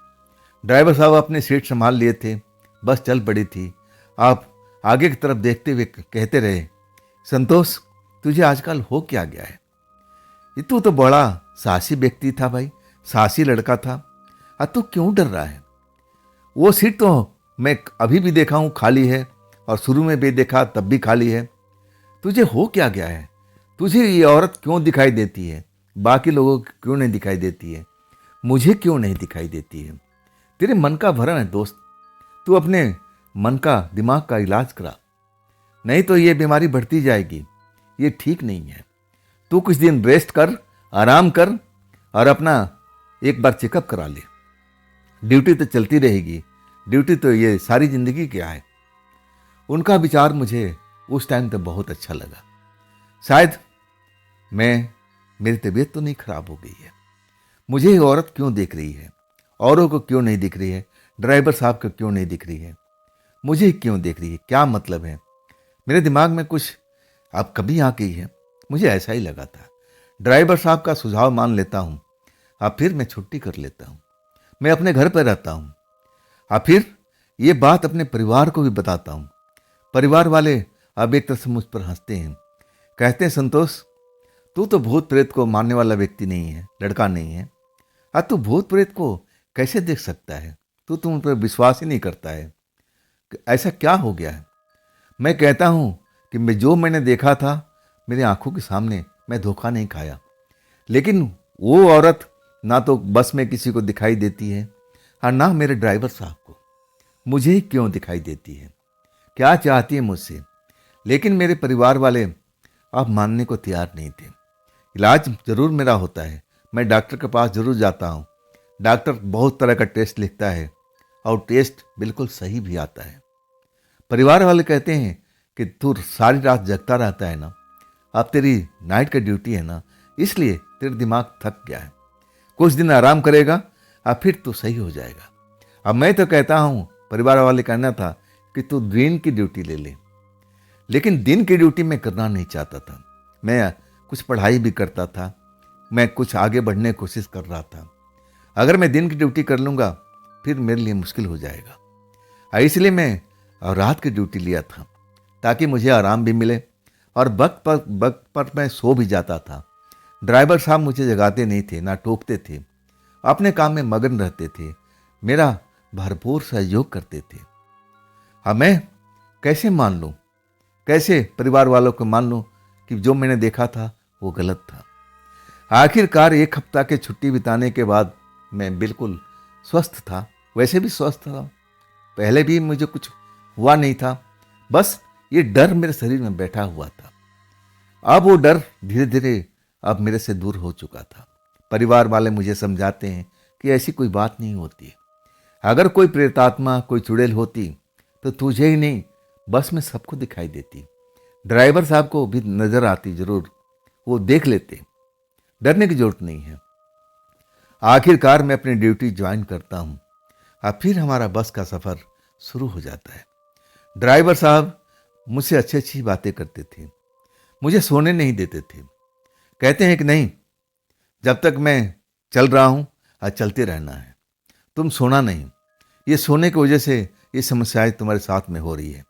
ड्राइवर साहब अपनी सीट संभाल लिए थे, बस चल पड़ी थी। आप आगे की तरफ देखते हुए कहते रहे, संतोष तुझे आजकल हो क्या गया है? ये तू तो बड़ा साहसी व्यक्ति था भाई, साहसी लड़का था, और तू क्यों डर रहा है? वो सीट तो मैं अभी भी देखा हूँ खाली है, और शुरू में भी देखा तब भी खाली है। तुझे हो क्या गया है? तुझे ये औरत क्यों दिखाई देती है? बाकी लोगों को क्यों नहीं दिखाई देती है? मुझे क्यों नहीं दिखाई देती है? तेरे मन का भ्रम है दोस्त, तू अपने मन का, दिमाग का इलाज करा, नहीं तो ये बीमारी बढ़ती जाएगी। ये ठीक नहीं है। तू कुछ दिन रेस्ट कर, आराम कर, और अपना एक बार चेकअप करा ले। ड्यूटी तो चलती रहेगी, ड्यूटी तो ये सारी जिंदगी क्या है। उनका विचार मुझे उस टाइम तो बहुत अच्छा लगा। शायद मेरी तबीयत तो नहीं खराब हो गई है। मुझे ये औरत क्यों देख रही है? औरों को क्यों नहीं दिख रही है? ड्राइवर साहब को क्यों नहीं दिख रही है? मुझे क्यों देख रही है? क्या मतलब है? मेरे दिमाग में कुछ अब कभी आ गई है, मुझे ऐसा ही लगा था। ड्राइवर साहब का सुझाव मान लेता हूँ, अब फिर मैं छुट्टी कर लेता हूँ, मैं अपने घर पर रहता हूँ, और फिर ये बात अपने परिवार को भी बताता हूँ। परिवार वाले अब एक तरह से मुझ पर हंसते हैं, कहते हैं, संतोष तू तो भूत प्रेत को मानने वाला व्यक्ति नहीं है, लड़का नहीं है, अब तू भूत प्रेत को कैसे देख सकता है? तू उन पर विश्वास ही नहीं करता है। ऐसा क्या हो गया है? मैं कहता हूँ कि मैंने देखा था मेरी आंखों के सामने, मैं धोखा नहीं खाया, लेकिन वो औरत ना तो बस में किसी को दिखाई देती है और ना मेरे ड्राइवर साहब को। मुझे ही क्यों दिखाई देती है? क्या चाहती है मुझसे? लेकिन मेरे परिवार वाले अब मानने को तैयार नहीं थे। इलाज जरूर मेरा होता है, मैं डॉक्टर के पास जरूर जाता हूँ। डॉक्टर बहुत तरह का टेस्ट लिखता है और टेस्ट बिल्कुल सही भी आता है। परिवार वाले कहते हैं कि तू सारी रात जगता रहता है ना, अब तेरी नाइट का ड्यूटी है ना, इसलिए तेरा दिमाग थक गया है। कुछ दिन आराम करेगा अब फिर तू सही हो जाएगा। अब मैं तो कहता हूँ, परिवार वाले कहना था कि तू दिन की ड्यूटी ले ले, लेकिन दिन की ड्यूटी मैं करना नहीं चाहता था। मैं कुछ पढ़ाई भी करता था, मैं कुछ आगे बढ़ने की कोशिश कर रहा था। अगर मैं दिन की ड्यूटी कर लूँगा फिर मेरे लिए मुश्किल हो जाएगा। इसलिए मैं रात की ड्यूटी लिया था ताकि मुझे आराम भी मिले और वक्त पर मैं सो भी जाता था। ड्राइवर साहब मुझे जगाते नहीं थे, ना टोकते थे, अपने काम में मगन रहते थे, मेरा भरपूर सहयोग करते थे। अब मैं कैसे मान लूँ, कैसे परिवार वालों को मान लूँ कि जो मैंने देखा था वो गलत था। आखिरकार एक हफ्ता के छुट्टी बिताने के बाद मैं बिल्कुल स्वस्थ था, वैसे भी स्वस्थ था, पहले भी मुझे कुछ हुआ नहीं था, बस ये डर मेरे शरीर में बैठा हुआ था। अब वो डर धीरे धीरे अब मेरे से दूर हो चुका था। परिवार वाले मुझे समझाते हैं कि ऐसी कोई बात नहीं होती। अगर कोई प्रेतात्मा, कोई चुड़ैल होती तो तुझे ही नहीं, बस में सबको दिखाई देती। ड्राइवर साहब को भी नजर आती जरूर, वो देख लेते, डरने की जरूरत नहीं है। आखिरकार मैं अपनी ड्यूटी ज्वाइन करता हूं। अब फिर हमारा बस का सफर शुरू हो जाता है। ड्राइवर साहब मुझसे अच्छी अच्छी बातें करते थे, मुझे सोने नहीं देते थे। कहते हैं कि नहीं, जब तक मैं चल रहा हूं आज चलते रहना है, तुम सोना नहीं। ये सोने की वजह से ये समस्याएं तुम्हारे साथ में हो रही है।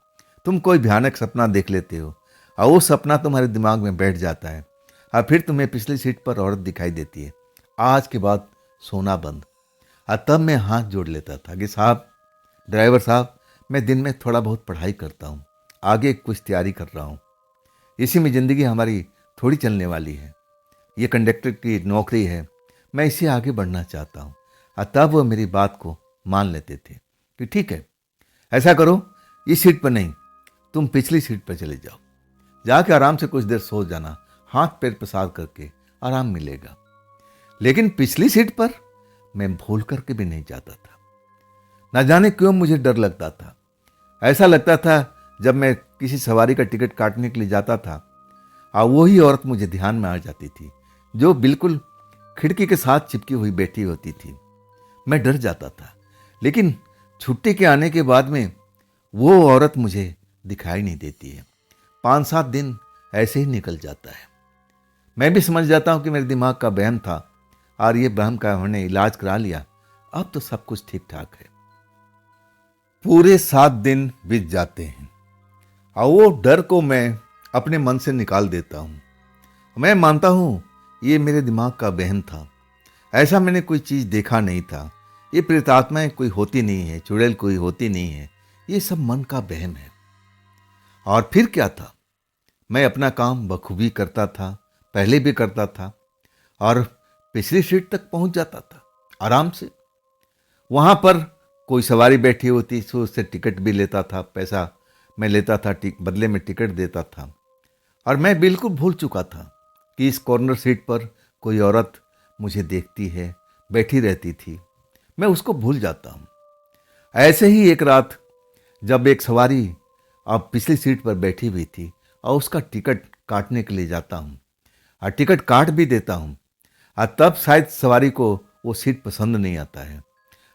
तुम कोई भयानक सपना देख लेते हो और वो सपना तुम्हारे दिमाग में बैठ जाता है और फिर तुम्हें पिछली सीट पर औरत दिखाई देती है। आज के बाद सोना बंद। और तब मैं हाथ जोड़ लेता था कि साहब, ड्राइवर साहब, मैं दिन में थोड़ा बहुत पढ़ाई करता हूँ, आगे कुछ तैयारी कर रहा हूँ, इसी में ज़िंदगी हमारी थोड़ी चलने वाली है। ये कंडक्टर की नौकरी है, मैं इसे आगे बढ़ना चाहता हूँ। और तब वो मेरी बात को मान लेते थे कि ठीक है, ऐसा करो, इस सीट पर नहीं, तुम पिछली सीट पर चले जाओ, जाके आराम से कुछ देर सो जाना, हाथ पैर पसार करके आराम मिलेगा। लेकिन पिछली सीट पर मैं भूल करके भी नहीं जाता था। ना जाने क्यों मुझे डर लगता था। ऐसा लगता था जब मैं किसी सवारी का टिकट काटने के लिए जाता था और वही औरत मुझे ध्यान में आ जाती थी जो बिल्कुल खिड़की के साथ चिपकी हुई बैठी होती थी। मैं डर जाता था, लेकिन छुट्टी के आने के बाद में वो औरत मुझे दिखाई नहीं देती है। 5-7 दिन ऐसे ही निकल जाता है। मैं भी समझ जाता हूँ कि मेरे दिमाग का वहम था और ये वहम का हमने इलाज करा लिया, अब तो सब कुछ ठीक ठाक है। पूरे 7 दिन बीत जाते हैं और वो डर को मैं अपने मन से निकाल देता हूँ। मैं मानता हूँ ये मेरे दिमाग का वहम था, ऐसा मैंने कोई चीज़ देखा नहीं था, ये प्रेतात्माएं कोई होती नहीं है, चुड़ैल कोई होती नहीं है, ये सब मन का वहम है। और फिर क्या था, मैं अपना काम बखूबी करता था, पहले भी करता था और पिछली सीट तक पहुंच जाता था आराम से। वहां पर कोई सवारी बैठी होती तो उससे टिकट भी लेता था, पैसा मैं लेता था, बदले में टिकट देता था। और मैं बिल्कुल भूल चुका था कि इस कॉर्नर सीट पर कोई औरत मुझे देखती है, बैठी रहती थी, मैं उसको भूल जाता हूँ। ऐसे ही एक रात जब एक सवारी अब पिछली सीट पर बैठी हुई थी और उसका टिकट काटने के लिए जाता हूँ और टिकट काट भी देता हूँ, और तब शायद सवारी को वो सीट पसंद नहीं आता है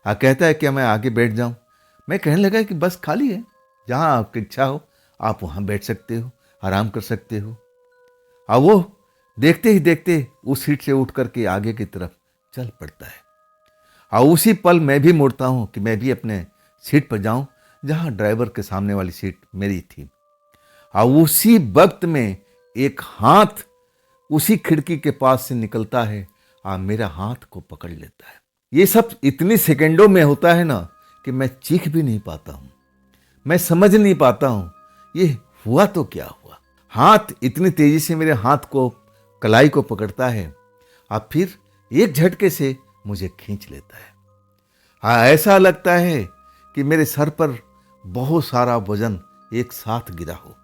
और कहता है कि मैं आगे बैठ जाऊँ। मैं कहने लगा कि बस खाली है, जहाँ आपकी इच्छा हो आप वहाँ बैठ सकते हो, आराम कर सकते हो। और वो देखते ही देखते उस सीट से उठ करके आगे की तरफ चल पड़ता है और उसी पल मैं भी मुड़ता हूँ कि मैं भी अपने सीट पर जाऊँ जहाँ ड्राइवर के सामने वाली सीट मेरी थी। और उसी वक्त में एक हाथ उसी खिड़की के पास से निकलता है और मेरा हाथ को पकड़ लेता है। ये सब इतनी सेकंडों में होता है ना कि मैं चीख भी नहीं पाता हूँ, मैं समझ नहीं पाता हूँ ये हुआ तो क्या हुआ। हाथ इतनी तेजी से मेरे हाथ को, कलाई को पकड़ता है और फिर एक झटके से मुझे खींच लेता है। हाँ, ऐसा लगता है कि मेरे सर पर बहुत सारा वजन एक साथ गिरा हो।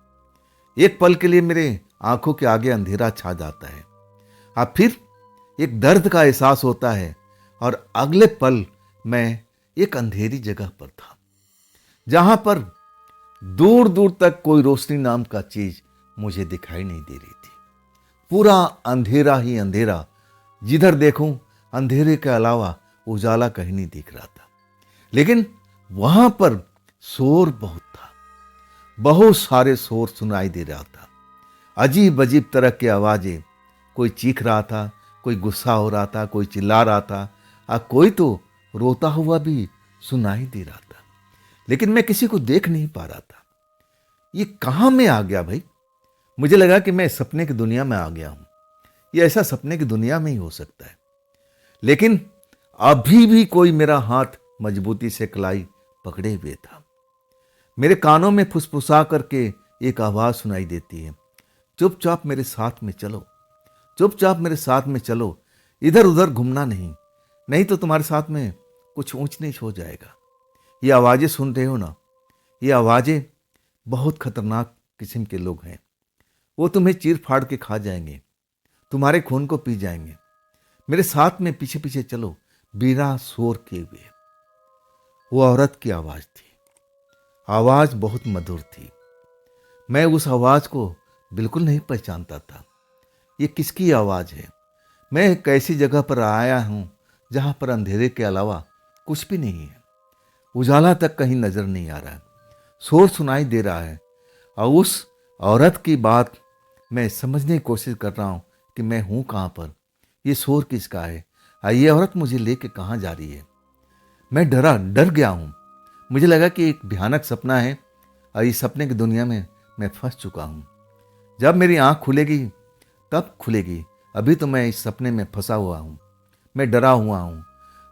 एक पल के लिए मेरे आंखों के आगे अंधेरा छा जाता है और फिर एक दर्द का एहसास होता है और अगले पल मैं एक अंधेरी जगह पर था, जहां पर दूर दूर तक कोई रोशनी नाम का चीज मुझे दिखाई नहीं दे रही थी। पूरा अंधेरा ही अंधेरा, जिधर देखूं अंधेरे के अलावा उजाला कहीं नहीं दिख रहा था। लेकिन वहां पर शोर बहुत था, बहुत सारे शोर सुनाई दे रहा था, अजीब अजीब तरह की आवाजें। कोई चीख रहा था, कोई गुस्सा हो रहा था, कोई चिल्ला रहा था, और कोई तो रोता हुआ भी सुनाई दे रहा था। लेकिन मैं किसी को देख नहीं पा रहा था। ये कहां में आ गया भाई? मुझे लगा कि मैं सपने की दुनिया में आ गया हूं। ये ऐसा सपने की दुनिया में ही हो सकता है। लेकिन अभी भी कोई मेरा हाथ मजबूती से कलाई पकड़े हुए था। मेरे कानों में फुसफुसा करके एक आवाज सुनाई देती है, चुपचाप मेरे साथ में चलो, चुपचाप मेरे साथ में चलो, इधर उधर घूमना नहीं, नहीं तो तुम्हारे साथ में कुछ ऊंच नीच हो जाएगा। ये आवाजें सुन रहे हो ना? ये आवाजें बहुत खतरनाक किस्म के लोग हैं। वो तुम्हें चीर फाड़ के खा जाएंगे, तुम्हारे खून को पी जाएंगे। मेरे साथ में पीछे पीछे चलो, बिना शोर किए हुए। वो औरत की आवाज थी। आवाज बहुत मधुर थी। मैं उस आवाज को बिल्कुल नहीं पहचानता था। ये किसकी आवाज है? मैं एक ऐसी जगह पर आया हूं जहां पर अंधेरे के अलावा कुछ भी नहीं है। उजाला तक कहीं नजर नहीं आ रहा है। शोर सुनाई दे रहा है और उस औरत की बात मैं समझने की कोशिश कर रहा हूं कि मैं हूं कहां पर, ये शोर किसका है और ये औरत मुझे लेके कहां जा रही है। मैं डर गया हूं। मुझे लगा कि एक भयानक सपना है और इस सपने की दुनिया में मैं फंस चुका हूं। जब मेरी आंख खुलेगी तब खुलेगी, अभी तो मैं इस सपने में फंसा हुआ हूं। मैं डरा हुआ हूं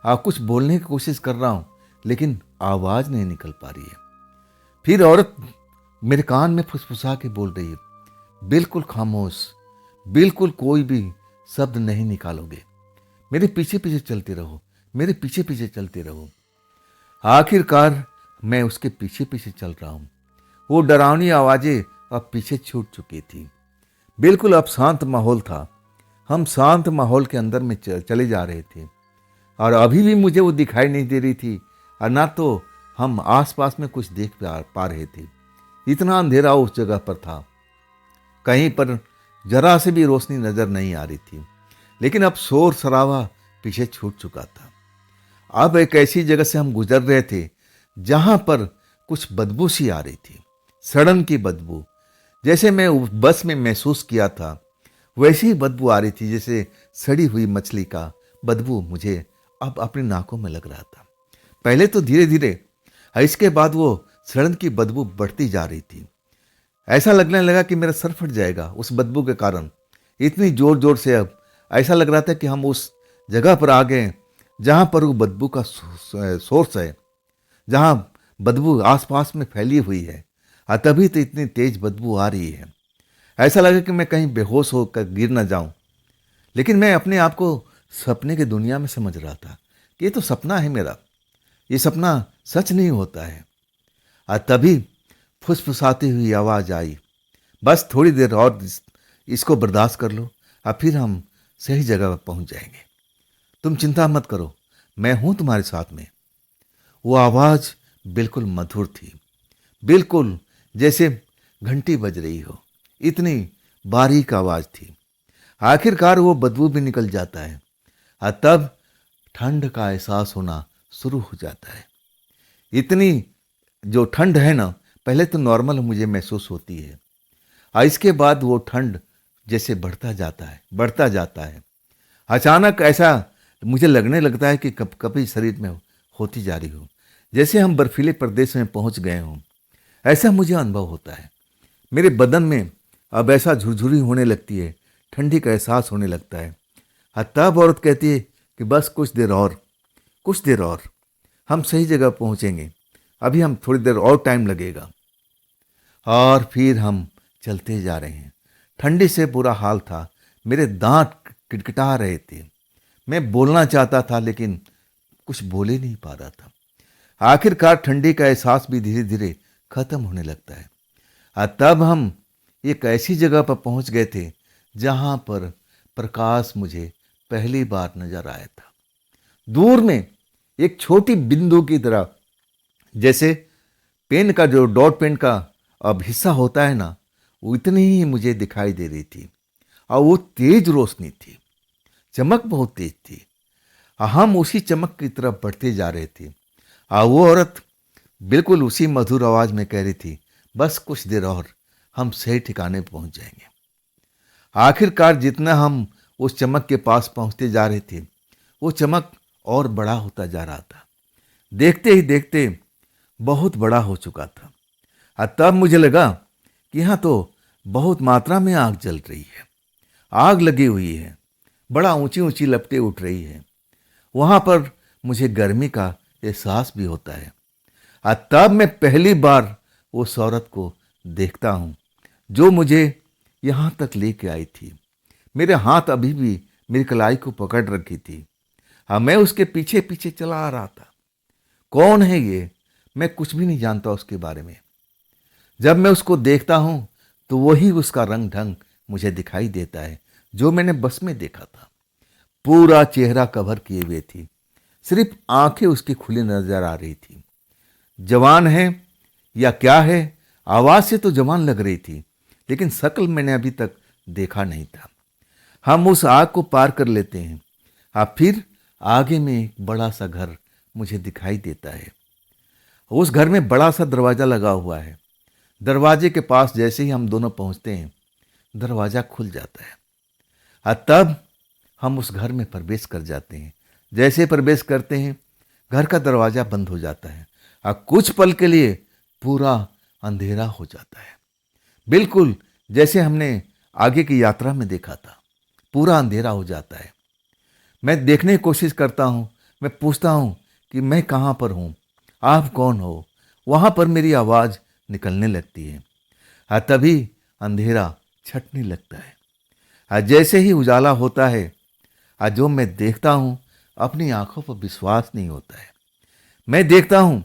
और कुछ बोलने की कोशिश कर रहा हूं, लेकिन आवाज नहीं निकल पा रही है। फिर औरत मेरे कान में फुसफुसा के बोल रही है, बिल्कुल खामोश, बिल्कुल कोई भी शब्द नहीं निकालोगे, मेरे पीछे पीछे चलते रहो, मेरे पीछे पीछे चलते रहो। आखिरकार मैं उसके पीछे पीछे चल रहा हूं। वो डरावनी आवाजें अब पीछे छूट चुकी थी। बिल्कुल अब शांत माहौल था। हम शांत माहौल के अंदर में चले जा रहे थे और अभी भी मुझे वो दिखाई नहीं दे रही थी और ना तो हम आसपास में कुछ देख पा रहे थे। इतना अंधेरा उस जगह पर था, कहीं पर जरा से भी रोशनी नजर नहीं आ रही थी। लेकिन अब शोर शराबा पीछे छूट चुका था। अब एक ऐसी जगह से हम गुजर रहे थे जहां पर कुछ बदबू सी आ रही थी, सड़न की बदबू। जैसे मैं बस में महसूस किया था वैसी ही बदबू आ रही थी, जैसे सड़ी हुई मछली का बदबू मुझे अब अपनी नाकों में लग रहा था। पहले तो धीरे धीरे, इसके बाद वो सड़न की बदबू बढ़ती जा रही थी। ऐसा लगने लगा कि मेरा सर फट जाएगा उस बदबू के कारण। इतनी जोर जोर से अब ऐसा लग रहा था कि हम उस जगह पर आ गए जहां पर वो बदबू का सोर्स है, जहां बदबू आसपास में फैली हुई है। तभी तो इतनी तेज बदबू आ रही है। ऐसा लगा कि मैं कहीं बेहोश होकर गिर ना जाऊं। लेकिन मैं अपने आप को सपने की दुनिया में समझ रहा था कि ये तो सपना है मेरा, ये सपना सच नहीं होता है। तभी फुसफुसाती हुई आवाज आई, बस थोड़ी देर और इसको बर्दाश्त कर लो और फिर हम सही जगह पर पहुंच जाएंगे। तुम चिंता मत करो, मैं हूं तुम्हारे साथ में। वो आवाज बिल्कुल मधुर थी, बिल्कुल जैसे घंटी बज रही हो, इतनी बारीक आवाज थी। आखिरकार वो बदबू भी निकल जाता है और तब ठंड का एहसास होना शुरू हो जाता है। इतनी जो ठंड है ना, पहले तो नॉर्मल मुझे महसूस होती है और इसके बाद वो ठंड जैसे बढ़ता जाता है, बढ़ता जाता है। अचानक ऐसा मुझे लगने लगता है कि कभी शरीर में होती जा रही हो, जैसे हम बर्फीले प्रदेश में पहुंच गए हों। ऐसा मुझे अनुभव होता है। मेरे बदन में अब ऐसा झुरझुरी होने लगती है, ठंडी का एहसास होने लगता है। तब औरत कहती है कि बस कुछ देर और, कुछ देर और, हम सही जगह पहुंचेंगे, अभी हम थोड़ी देर और टाइम लगेगा। और फिर हम चलते जा रहे हैं। ठंडी से बुरा हाल था, मेरे दांत किटकिटा रहे थे। मैं बोलना चाहता था लेकिन कुछ बोल ही नहीं पा रहा था। आखिरकार ठंडी का एहसास भी धीरे धीरे खत्म होने लगता है और तब हम एक ऐसी जगह पर पहुंच गए थे जहां पर प्रकाश मुझे पहली बार नजर आया था। दूर में एक छोटी बिंदु की तरह, जैसे पेन का जो डॉट पेन का अब हिस्सा होता है ना, वो इतनी ही मुझे दिखाई दे रही थी। और वो तेज रोशनी थी, चमक बहुत तेज थी। हम उसी चमक की तरफ बढ़ते जा रहे थे। और वो औरत बिल्कुल उसी मधुर आवाज में कह रही थी, बस कुछ देर और हम सही ठिकाने पहुंच जाएंगे। आखिरकार जितना हम उस चमक के पास पहुंचते जा रहे थे, वो चमक और बड़ा होता जा रहा था। देखते ही देखते बहुत बड़ा हो चुका था। और तब मुझे लगा कि यहाँ तो बहुत मात्रा में आग जल रही है, आग लगी हुई है, बड़ा ऊंची ऊंची लपटें उठ रही है। वहां पर मुझे गर्मी का एहसास भी होता है। और तब मैं पहली बार उस औरत को देखता हूं जो मुझे यहां तक लेके आई थी। मेरे हाथ अभी भी मेरी कलाई को पकड़ रखी थी। हाँ, मैं उसके पीछे पीछे चला आ रहा था। कौन है ये, मैं कुछ भी नहीं जानता उसके बारे में। जब मैं उसको देखता हूं तो वही उसका रंग ढंग मुझे दिखाई देता है जो मैंने बस में देखा था। पूरा चेहरा कवर किए हुए थी, सिर्फ आंखें उसकी खुली नजर आ रही थी। जवान है या क्या है, आवाज से तो जवान लग रही थी, लेकिन शक्ल मैंने अभी तक देखा नहीं था। हम उस आग को पार कर लेते हैं। अब फिर आगे में एक बड़ा सा घर मुझे दिखाई देता है। उस घर में बड़ा सा दरवाजा लगा हुआ है। दरवाजे के पास जैसे ही हम दोनों पहुंचते हैं, दरवाजा खुल जाता है। और तब हम उस घर में प्रवेश कर जाते हैं। जैसे प्रवेश करते हैं, घर का दरवाजा बंद हो जाता है और कुछ पल के लिए पूरा अंधेरा हो जाता है, बिल्कुल जैसे हमने आगे की यात्रा में देखा था। पूरा अंधेरा हो जाता है। मैं देखने की कोशिश करता हूं, मैं पूछता हूं कि मैं कहां पर हूं, आप कौन हो। वहां पर मेरी आवाज निकलने लगती है और तभी अंधेरा छटने लगता है। और जैसे ही उजाला होता है, और जो मैं देखता हूं, अपनी आंखों पर विश्वास नहीं होता है। मैं देखता हूं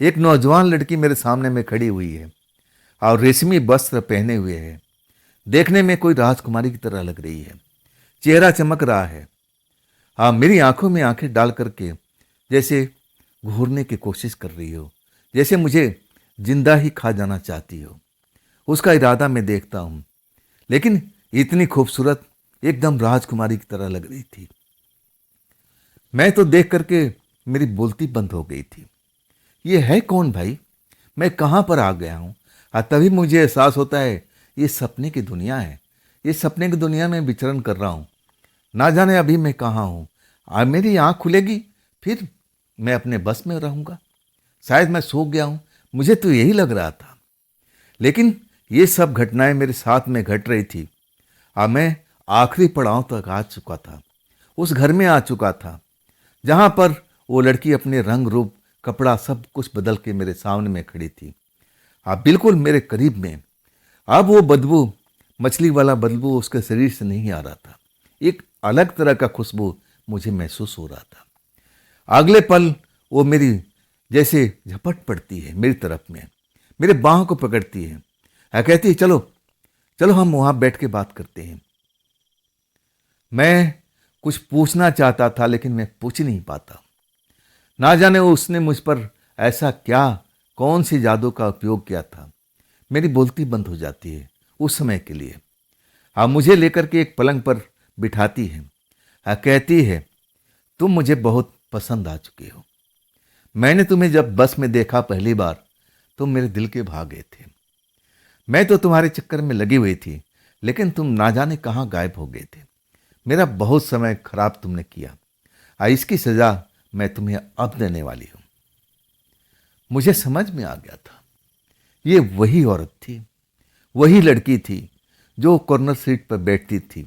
एक नौजवान लड़की मेरे सामने में खड़ी हुई है और रेशमी वस्त्र पहने हुए है। देखने में कोई राजकुमारी की तरह लग रही है, चेहरा चमक रहा है। हाँ, मेरी आंखों में आंखें डाल करके जैसे घूरने की कोशिश कर रही हो, जैसे मुझे जिंदा ही खा जाना चाहती हो। उसका इरादा मैं देखता हूं, लेकिन इतनी खूबसूरत, एकदम राजकुमारी की तरह लग रही थी। मैं तो देख करके मेरी बोलती बंद हो गई थी। ये है कौन भाई, मैं कहां पर आ गया हूं। और तभी मुझे एहसास होता है ये सपने की दुनिया है। ये सपने की दुनिया में विचरण कर रहा हूं। ना जाने अभी मैं कहाँ हूं। आज मेरी आंख खुलेगी, फिर मैं अपने बस में रहूंगा। शायद मैं सो गया हूं, मुझे तो यही लग रहा था। लेकिन ये सब घटनाएं मेरे साथ में घट रही थी। अब मैं आखिरी पड़ाव तक आ चुका था, उस घर में आ चुका था जहां पर वो लड़की अपने रंग रूप, कपड़ा सब कुछ बदल के मेरे सामने में खड़ी थी। अब बिल्कुल मेरे करीब में। अब वो बदबू, मछली वाला बदबू उसके शरीर से नहीं आ रहा था। एक अलग तरह का खुशबू मुझे महसूस हो रहा था। अगले पल वो मेरी जैसे झपट पड़ती है मेरी तरफ में, मेरे बाहों को पकड़ती है और कहती है, चलो चलो हम वहां बैठ के बात करते हैं। मैं कुछ पूछना चाहता था, लेकिन मैं पूछ नहीं पाता। ना जाने उसने मुझ पर ऐसा क्या, कौन सी जादू का उपयोग किया था। मेरी बोलती बंद हो जाती है उस समय के लिए। अब मुझे लेकर के एक पलंग पर बिठाती है और कहती है, तुम मुझे बहुत पसंद आ चुके हो। मैंने तुम्हें जब बस में देखा पहली बार, तुम मेरे दिल के भा गए थे। मैं तो तुम्हारे चक्कर में लगी हुई थी, लेकिन तुम ना जाने कहाँ गायब हो गए थे। मेरा बहुत समय खराब तुमने किया और इसकी सजा मैं तुम्हें अब देने वाली हूं। मुझे समझ में आ गया था, ये वही औरत थी, वही लड़की थी जो कॉर्नर सीट पर बैठती थी।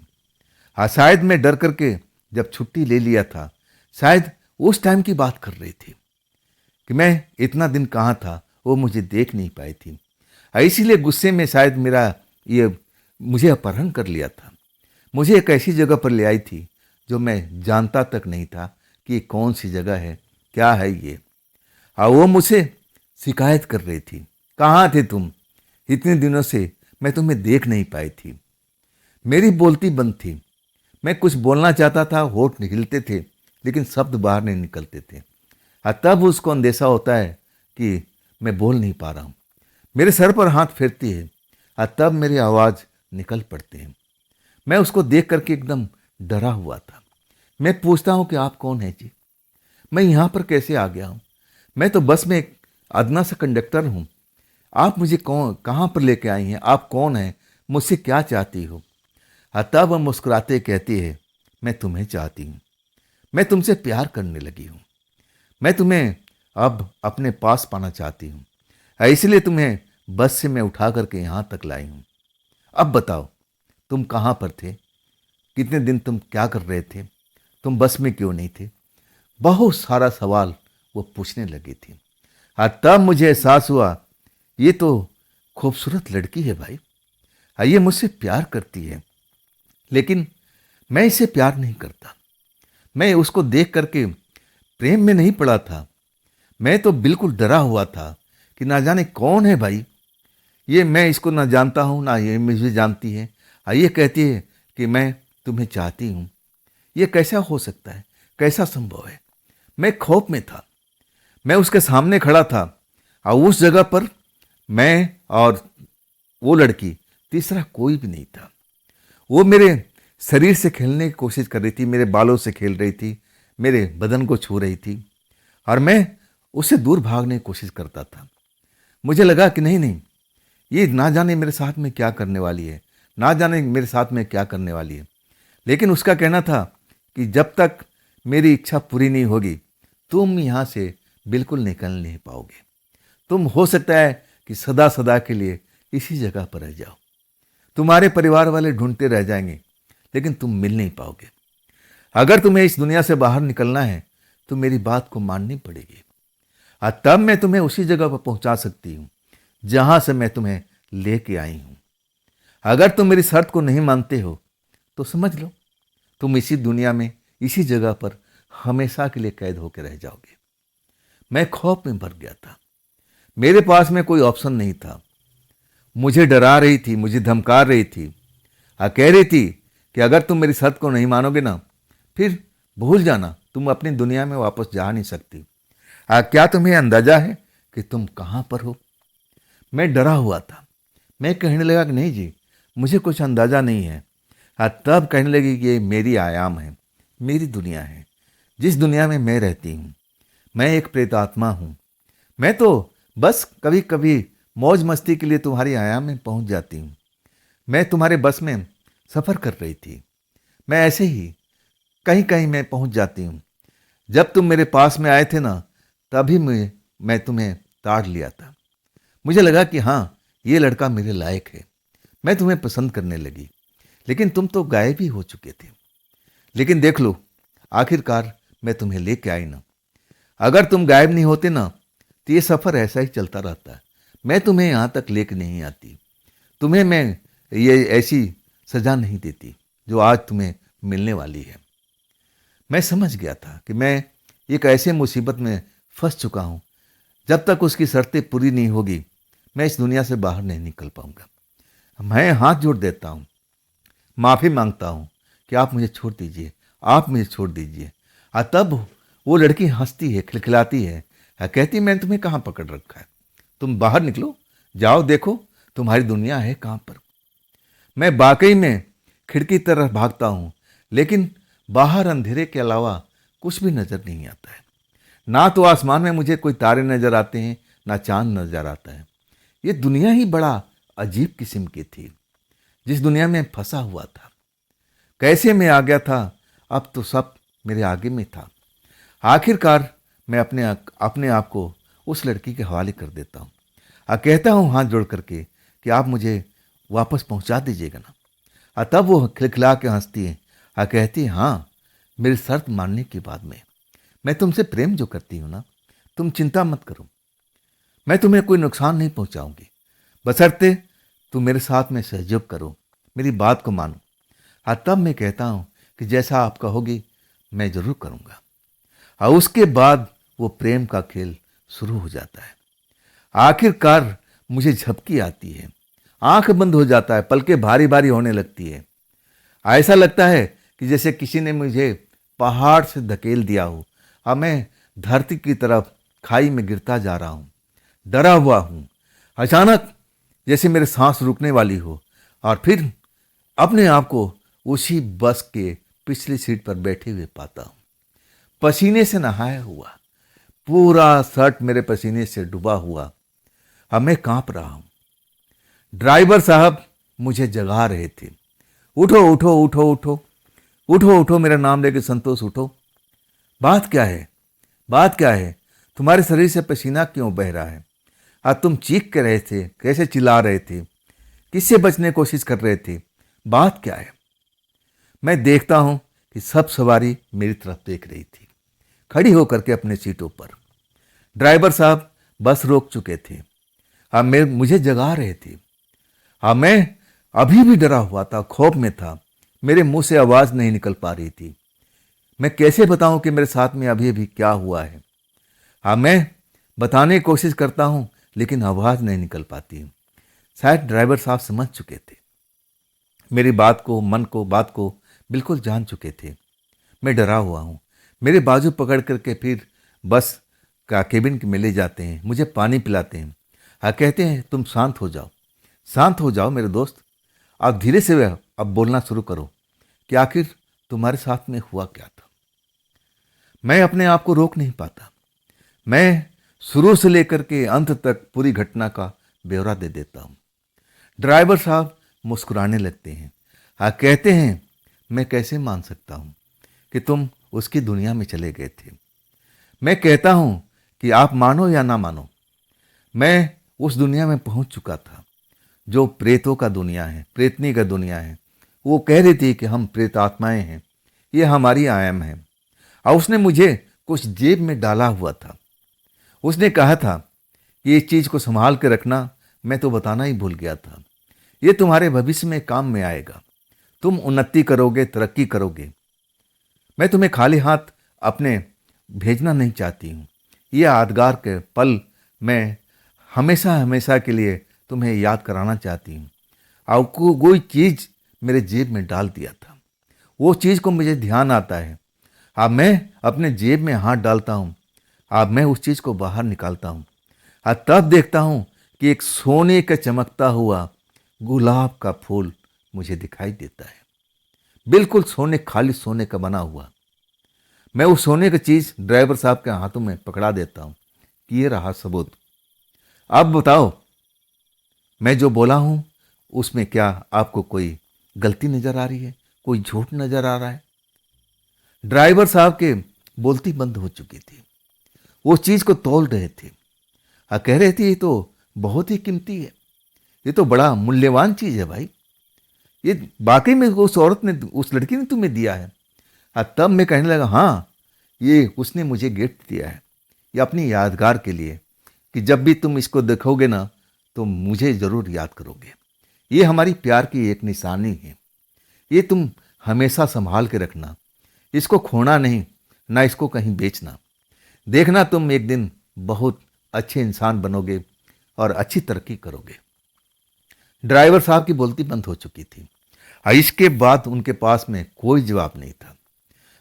हाँ, शायद मैं डर करके जब छुट्टी ले लिया था, शायद उस टाइम की बात कर रही थी कि मैं इतना दिन कहाँ था, वो मुझे देख नहीं पाई थी। इसीलिए गुस्से में शायद मेरा ये मुझे अपहरण कर लिया था। मुझे एक ऐसी जगह पर ले आई थी जो मैं जानता तक नहीं था कि ये कौन सी जगह है, क्या है ये। हाँ, वो मुझसे शिकायत कर रही थी, कहाँ थे तुम, इतने दिनों से मैं तुम्हें देख नहीं पाई थी। मेरी बोलती बंद थी। मैं कुछ बोलना चाहता था, होठ निकलते थे लेकिन शब्द बाहर नहीं निकलते थे। तब उसको अंदेशा होता है कि मैं बोल नहीं पा रहा हूँ। मेरे सर पर हाथ फेरती है और तब मेरी आवाज़ निकल पड़ती है। मैं उसको देख करके एकदम डरा हुआ था। मैं पूछता हूँ कि आप कौन हैं जी? मैं यहाँ पर कैसे आ गया हूँ? मैं तो बस में एक अदना सा कंडक्टर हूँ। आप मुझे कहाँ पर लेके आई हैं? आप कौन हैं? मुझसे क्या चाहती हो? तब वह मुस्कुराते कहती है, मैं तुम्हें चाहती हूँ। मैं तुमसे प्यार करने लगी हूँ। मैं तुम्हें अब अपने पास पाना चाहती हूँ। इसलिए तुम्हें बस से मैं उठा करके यहाँ तक लाई हूँ। अब बताओ, तुम कहाँ पर थे? कितने दिन तुम क्या कर रहे थे? तुम बस में क्यों नहीं थे? बहुत सारा सवाल वो पूछने लगी थी। तब मुझे एहसास हुआ, ये तो खूबसूरत लड़की है भाई। ये मुझसे प्यार करती है, लेकिन मैं इसे प्यार नहीं करता। मैं उसको देख करके प्रेम में नहीं पड़ा था। मैं तो बिल्कुल डरा हुआ था कि ना जाने कौन है भाई। ये मैं इसको ना जानता हूँ, ना ये मुझे जानती है। ये कहती है कि मैं तुम्हें चाहती हूँ। ये कैसा हो सकता है? कैसा संभव है? मैं खौफ में था। मैं उसके सामने खड़ा था और उस जगह पर मैं और वो लड़की, तीसरा कोई भी नहीं था। वो मेरे शरीर से खेलने की कोशिश कर रही थी, मेरे बालों से खेल रही थी, मेरे बदन को छू रही थी और मैं उससे दूर भागने की कोशिश करता था। मुझे लगा कि नहीं नहीं, ये ना जाने मेरे साथ में क्या करने वाली है, ना जाने मेरे साथ में क्या करने वाली है। लेकिन उसका कहना था कि जब तक मेरी इच्छा पूरी नहीं होगी, तुम यहाँ से बिल्कुल निकल नहीं पाओगे। तुम हो सकता है कि सदा सदा के लिए इसी जगह पर रह जाओ। तुम्हारे परिवार वाले ढूंढते रह जाएंगे, लेकिन तुम मिल नहीं पाओगे। अगर तुम्हें इस दुनिया से बाहर निकलना है तो मेरी बात को माननी पड़ेगी। तब मैं तुम्हें उसी जगह पर पहुंचा सकती हूँ जहां से मैं तुम्हें लेके आई हूं। अगर तुम मेरी शर्त को नहीं मानते हो तो समझ लो, तुम इसी दुनिया में, इसी जगह पर हमेशा के लिए कैद होकर रह जाओगे। मैं खौफ में भर गया था। मेरे पास में कोई ऑप्शन नहीं था। मुझे डरा रही थी, मुझे धमका रही थी, कह रही थी कि अगर तुम मेरी शर्त को नहीं मानोगे ना, फिर भूल जाना, तुम अपनी दुनिया में वापस जा नहीं सकती। क्या तुम्हें अंदाजा है कि तुम कहाँ पर हो? मैं डरा हुआ था। मैं कहने लगा कि नहीं जी, मुझे कुछ अंदाजा नहीं है। तब कहने लगी कि ये मेरी आयाम है, मेरी दुनिया है, जिस दुनिया में मैं रहती हूँ। मैं एक प्रेतात्मा हूँ। मैं तो बस कभी कभी मौज मस्ती के लिए तुम्हारी आयाम में पहुँच जाती हूँ। मैं तुम्हारे बस में सफ़र कर रही थी। मैं ऐसे ही कहीं कहीं मैं पहुँच जाती हूँ। जब तुम मेरे पास में आए थे ना, तभी मैं तुम्हें ताड़ लिया था। मुझे लगा कि हाँ, ये लड़का मेरे लायक है। मैं तुम्हें पसंद करने लगी, लेकिन तुम तो गायब ही हो चुके थे। लेकिन देख लो, आखिरकार मैं तुम्हें लेके आई ना। अगर तुम गायब नहीं होते ना, तो ये सफ़र ऐसा ही चलता रहता। मैं तुम्हें यहाँ तक लेके नहीं आती। तुम्हें मैं ये ऐसी सज़ा नहीं देती जो आज तुम्हें मिलने वाली है। मैं समझ गया था कि मैं एक ऐसे मुसीबत में फंस चुका हूँ। जब तक उसकी शर्तें पूरी नहीं होगी, मैं इस दुनिया से बाहर नहीं निकल पाऊंगा। मैं हाथ जोड़ देता हूँ, माफ़ी मांगता हूँ कि आप मुझे छोड़ दीजिए, आप मुझे छोड़ दीजिए। तब वो लड़की हंसती है, खिलखिलाती है, कहती, मैंने तुम्हें कहाँ पकड़ रखा है? तुम बाहर निकलो, जाओ देखो तुम्हारी दुनिया है कहाँ पर। मैं वाकई में खिड़की तरफ भागता हूँ, लेकिन बाहर अंधेरे के अलावा कुछ भी नज़र नहीं आता है। ना तो आसमान में मुझे कोई तारे नज़र आते हैं, ना चांद नज़र आता है। ये दुनिया ही बड़ा अजीब किस्म की थी, जिस दुनिया में फंसा हुआ था। कैसे मैं आ गया था? अब तो सब मेरे आगे में था। आखिरकार मैं अपने आप को उस लड़की के हवाले कर देता हूँ। कहता हूँ हाथ जोड़ करके कि आप मुझे वापस पहुँचा दीजिएगा ना। तब वो खिलखिला के हंसती है, कहती है, हाँ, मेरी शर्त मानने के बाद में मैं तुमसे प्रेम जो करती हूँ ना, तुम चिंता मत करो, मैं तुम्हें कोई नुकसान नहीं पहुँचाऊँगी, बशर्ते तुम मेरे साथ में सहयोग करो, मेरी बात को मानो। तब मैं कहता हूँ कि जैसा आप कहोगी मैं ज़रूर करूँगा। उसके बाद वो प्रेम का खेल शुरू हो जाता है। आखिरकार मुझे झपकी आती है, आंख बंद हो जाता है, पलकें भारी भारी होने लगती है। ऐसा लगता है कि जैसे किसी ने मुझे पहाड़ से धकेल दिया हो। अब मैं धरती की तरफ खाई में गिरता जा रहा हूँ, डरा हुआ हूँ। अचानक जैसे मेरे सांस रुकने वाली हो और फिर अपने आप को उसी बस के पिछली सीट पर बैठे हुए पाता हूँ, पसीने से नहाया हुआ, पूरा शर्ट मेरे पसीने से डूबा हुआ। अब मैं कांप रहा हूँ। ड्राइवर साहब मुझे जगा रहे थे, उठो उठो उठो उठो उठो उठो, मेरा नाम लेके संतोष उठो। बात क्या है, बात क्या है? तुम्हारे शरीर से पसीना क्यों बह रहा है? आज तुम चीख के रहे थे, कैसे चिल्ला रहे थे, किससे बचने की कोशिश कर रहे थे? बात क्या है? मैं देखता हूं कि सब सवारी मेरी तरफ देख रही थी, खड़ी होकर के अपने सीटों पर। ड्राइवर साहब बस रोक चुके थे। अब मुझे जगा रहे थे। अब मैं अभी भी डरा हुआ था, खौफ में था। मेरे मुंह से आवाज नहीं निकल पा रही थी। मैं कैसे बताऊं कि मेरे साथ में अभी अभी क्या हुआ है? हाँ, मैं बताने की कोशिश करता हूं लेकिन आवाज नहीं निकल पाती। शायद ड्राइवर साहब समझ चुके थे मेरी बात को, मन को, बात को बिल्कुल जान चुके थे। मैं डरा हुआ हूं। मेरे बाजू पकड़ करके फिर बस का केबिन में ले जाते हैं, मुझे पानी पिलाते हैं। हाँ, कहते हैं तुम शांत हो जाओ, शांत हो जाओ मेरे दोस्त। आप धीरे से अब बोलना शुरू करो कि आखिर तुम्हारे साथ में हुआ क्या था। मैं अपने आप को रोक नहीं पाता। मैं शुरू से लेकर के अंत तक पूरी घटना का ब्यौरा दे देता हूं। ड्राइवर साहब मुस्कुराने लगते हैं। हाँ, कहते हैं मैं कैसे मान सकता हूं कि तुम उसकी दुनिया में चले गए थे। मैं कहता हूं कि आप मानो या ना मानो, मैं उस दुनिया में पहुंच चुका था जो प्रेतों का दुनिया है, प्रेतनी का दुनिया है। वो कह रही थी कि हम प्रेत आत्माएं हैं, ये हमारी आयम है। और उसने मुझे कुछ जेब में डाला हुआ था। उसने कहा था कि इस चीज को संभाल के रखना, मैं तो बताना ही भूल गया था। ये तुम्हारे भविष्य में काम में आएगा, तुम उन्नति करोगे, तरक्की करोगे। मैं तुम्हें खाली हाथ अपने भेजना नहीं चाहती हूँ। ये यादगार के पल मैं हमेशा हमेशा के लिए तुम्हें याद कराना चाहती हूँ। और कोई चीज मेरे जेब में डाल दिया था, वो चीज को मुझे ध्यान आता है। अब मैं अपने जेब में हाथ डालता हूँ, अब मैं उस चीज को बाहर निकालता हूँ। अब तब देखता हूँ कि एक सोने का चमकता हुआ गुलाब का फूल मुझे दिखाई देता है, बिल्कुल सोने, खाली सोने का बना हुआ। मैं उस सोने की चीज ड्राइवर साहब के हाथों में पकड़ा देता हूँ कि ये रहा सबूत। अब बताओ, मैं जो बोला हूं उसमें क्या आपको कोई गलती नजर आ रही है, कोई झूठ नजर आ रहा है? ड्राइवर साहब के बोलती बंद हो चुकी थी। वो चीज को तौल रहे थे। कह रहे थे ये तो बहुत ही कीमती है, ये तो बड़ा मूल्यवान चीज है भाई, ये वाकई में उस औरत ने, उस लड़की ने तुम्हें दिया है। तब मैं कहने लगा, हाँ, ये उसने मुझे गिफ्ट दिया है, ये अपनी यादगार के लिए, कि जब भी तुम इसको देखोगे ना तो मुझे जरूर याद करोगे। ये हमारी प्यार की एक निशानी है, ये तुम हमेशा संभाल के रखना, इसको खोना नहीं, ना इसको कहीं बेचना। देखना तुम एक दिन बहुत अच्छे इंसान बनोगे और अच्छी तरक्की करोगे। ड्राइवर साहब की बोलती बंद हो चुकी थी। इसके बाद उनके पास में कोई जवाब नहीं था।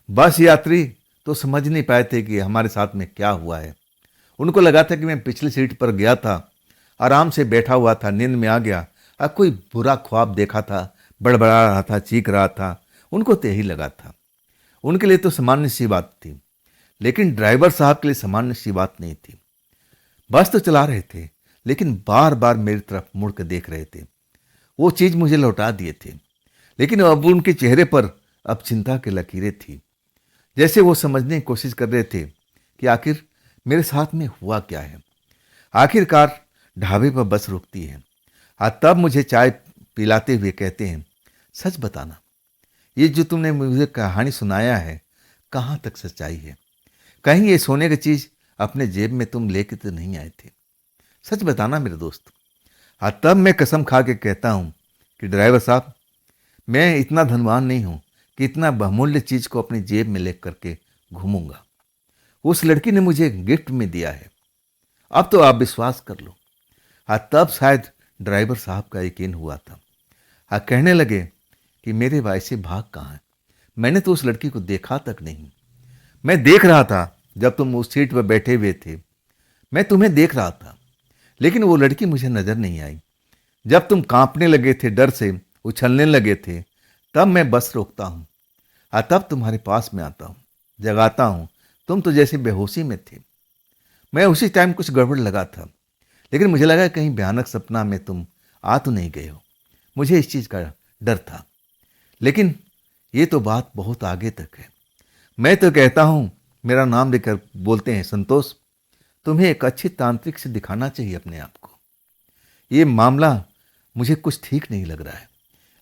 बस यात्री तो समझ नहीं पाए थे कि हमारे साथ में क्या हुआ है। उनको लगा था कि मैं पिछली सीट पर गया था, आराम से बैठा हुआ था, नींद में आ गया, अब कोई बुरा ख्वाब देखा था, बड़बड़ा रहा था, चीख रहा था। उनको तो यही लगा था। उनके लिए तो सामान्य सी बात थी, लेकिन ड्राइवर साहब के लिए सामान्य सी बात नहीं थी। बस तो चला रहे थे लेकिन बार बार मेरी तरफ मुड़ कर देख रहे थे। वो चीज मुझे लौटा दिए थे, लेकिन अब उनके चेहरे पर अब चिंता की लकीरें थी, जैसे वो समझने की कोशिश कर रहे थे कि आखिर मेरे साथ में हुआ क्या है। आखिरकार ढाबे पर बस रुकती है। तब मुझे चाय पिलाते हुए कहते हैं, सच बताना, ये जो तुमने मुझे कहानी सुनाया है, कहाँ तक सच्चाई है? कहीं ये सोने की चीज अपने जेब में तुम लेके तो नहीं आए थे? सच बताना मेरे दोस्त। तब मैं कसम खा के कहता हूं कि ड्राइवर साहब, मैं इतना धनवान नहीं हूं कि इतना बहुमूल्य चीज को अपनी जेब में लेकर के घूमूंगा। उस लड़की ने मुझे गिफ्ट में दिया है, अब तो आप विश्वास कर लो। तब शायद ड्राइवर साहब का यकीन हुआ था। कहने लगे कि मेरे भाई से भाग कहाँ है, मैंने तो उस लड़की को देखा तक नहीं। मैं देख रहा था जब तुम उस सीट पर बैठे हुए थे, मैं तुम्हें देख रहा था, लेकिन वो लड़की मुझे नजर नहीं आई। जब तुम कांपने लगे थे, डर से उछलने लगे थे, तब मैं बस रोकता हूँ और तब तुम्हारे पास में आता हूँ, जगाता हूँ। तुम तो जैसे बेहोशी में थे। मैं उसी टाइम कुछ गड़बड़ लगा था, लेकिन मुझे लगा कहीं भयानक सपना में तुम आ तो नहीं गए हो। मुझे इस चीज़ का डर था, लेकिन ये तो बात बहुत आगे तक है। मैं तो कहता हूँ, मेरा नाम लेकर बोलते हैं संतोष, तुम्हें एक अच्छी तांत्रिक से दिखाना चाहिए अपने आप को। ये मामला मुझे कुछ ठीक नहीं लग रहा है।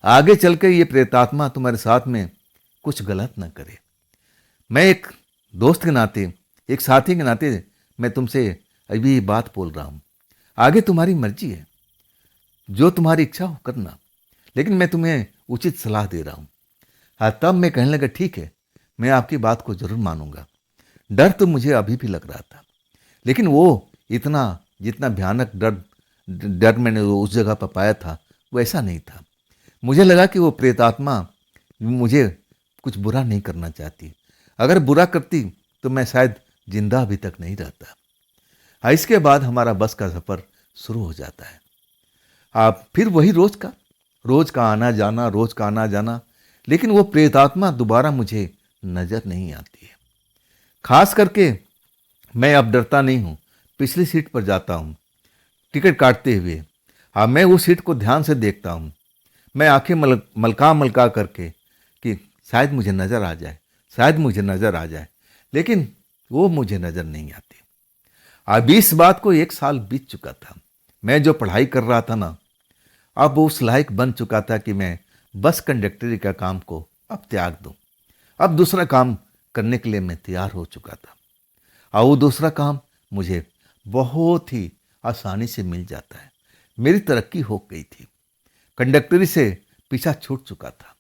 आगे चलकर ये प्रेतात्मा तुम्हारे साथ में कुछ गलत ना करे। मैं एक दोस्त के नाते, एक साथी के नाते मैं तुमसे अभी ये बात बोल रहा हूँ। आगे तुम्हारी मर्जी है, जो तुम्हारी इच्छा हो करना, लेकिन मैं तुम्हें उचित सलाह दे रहा हूँ। हाँ, तब मैं कहने लगा ठीक है, मैं आपकी बात को जरूर मानूंगा। डर तो मुझे अभी भी लग रहा था, लेकिन वो इतना जितना भयानक डर डर मैंने उस जगह पर पाया था वैसा नहीं था। मुझे लगा कि वो प्रेतात्मा मुझे कुछ बुरा नहीं करना चाहती। अगर बुरा करती तो मैं शायद जिंदा अभी तक नहीं रहता। हाँ, इसके बाद हमारा बस का सफ़र शुरू हो जाता है। आप फिर वही रोज का आना जाना, रोज का आना जाना, लेकिन वो प्रेतात्मा दोबारा मुझे नजर नहीं आती है। खास करके मैं अब डरता नहीं हूँ, पिछली सीट पर जाता हूँ टिकट काटते हुए। हाँ, मैं उस सीट को ध्यान से देखता हूँ। मैं आंखें मलका मलका करके कि शायद मुझे नज़र आ जाए, शायद मुझे नज़र आ जाए, लेकिन वो मुझे नज़र नहीं आती। अब इस बात को 1 साल बीत चुका था। मैं जो पढ़ाई कर रहा था ना, अब उस लायक बन चुका था कि मैं बस कंडक्टरी का काम को अब त्याग दूं। अब दूसरा काम करने के लिए मैं तैयार हो चुका था, और वो दूसरा काम मुझे बहुत ही आसानी से मिल जाता है। मेरी तरक्की हो गई थी, कंडक्टरी से पीछा छूट चुका था,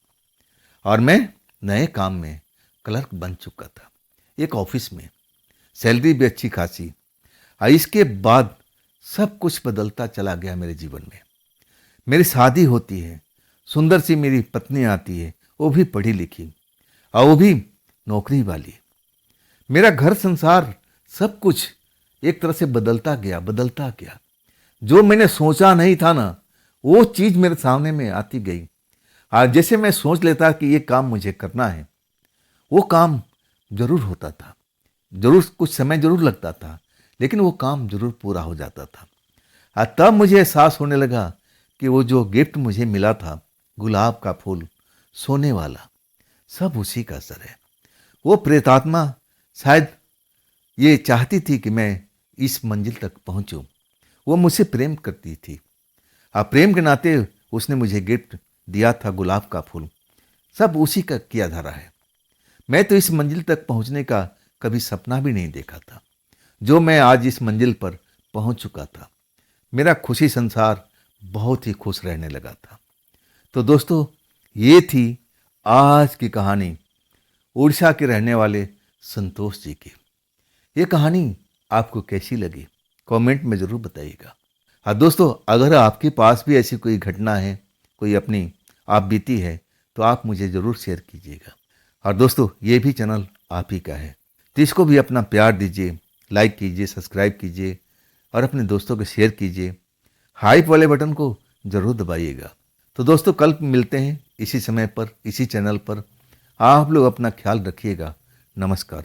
और मैं नए काम में क्लर्क बन चुका था, एक ऑफिस में, सैलरी भी अच्छी खासी। और इसके बाद सब कुछ बदलता चला गया मेरे जीवन में। मेरी शादी होती है, सुंदर सी मेरी पत्नी आती है, वो भी पढ़ी लिखी और वो भी नौकरी वाली। मेरा घर संसार सब कुछ एक तरह से बदलता गया। जो मैंने सोचा नहीं था ना, वो चीज मेरे सामने में आती गई। आज जैसे मैं सोच लेता कि ये काम मुझे करना है, वो काम जरूर होता था, जरूर कुछ समय जरूर लगता था, लेकिन वो काम जरूर पूरा हो जाता था। तब मुझे एहसास होने लगा कि वो जो गिफ्ट मुझे मिला था, गुलाब का फूल, सोने वाला, सब उसी का असर है। वो प्रेतात्मा शायद ये चाहती थी कि मैं इस मंजिल तक पहुंचूं। वो मुझसे प्रेम करती थी, प्रेम के नाते उसने मुझे गिफ्ट दिया था गुलाब का फूल। सब उसी का किया धरा है। मैं तो इस मंजिल तक पहुंचने का कभी सपना भी नहीं देखा था, जो मैं आज इस मंजिल पर पहुंच चुका था। मेरा खुशी संसार बहुत ही खुश रहने लगा था। तो दोस्तों, ये थी आज की कहानी उड़ीसा के रहने वाले संतोष जी की। ये कहानी आपको कैसी लगी, कमेंट में ज़रूर बताइएगा। हाँ दोस्तों, अगर आपके पास भी ऐसी कोई घटना है, कोई अपनी आप बीती है, तो आप मुझे ज़रूर शेयर कीजिएगा। और दोस्तों, ये भी चैनल आप ही का है, तो इसको भी अपना प्यार दीजिए, लाइक कीजिए, सब्सक्राइब कीजिए और अपने दोस्तों को शेयर कीजिए। हाइप वाले बटन को ज़रूर दबाइएगा। तो दोस्तों, कल मिलते हैं इसी समय पर, इसी चैनल पर। आप लोग अपना ख्याल रखिएगा। नमस्कार।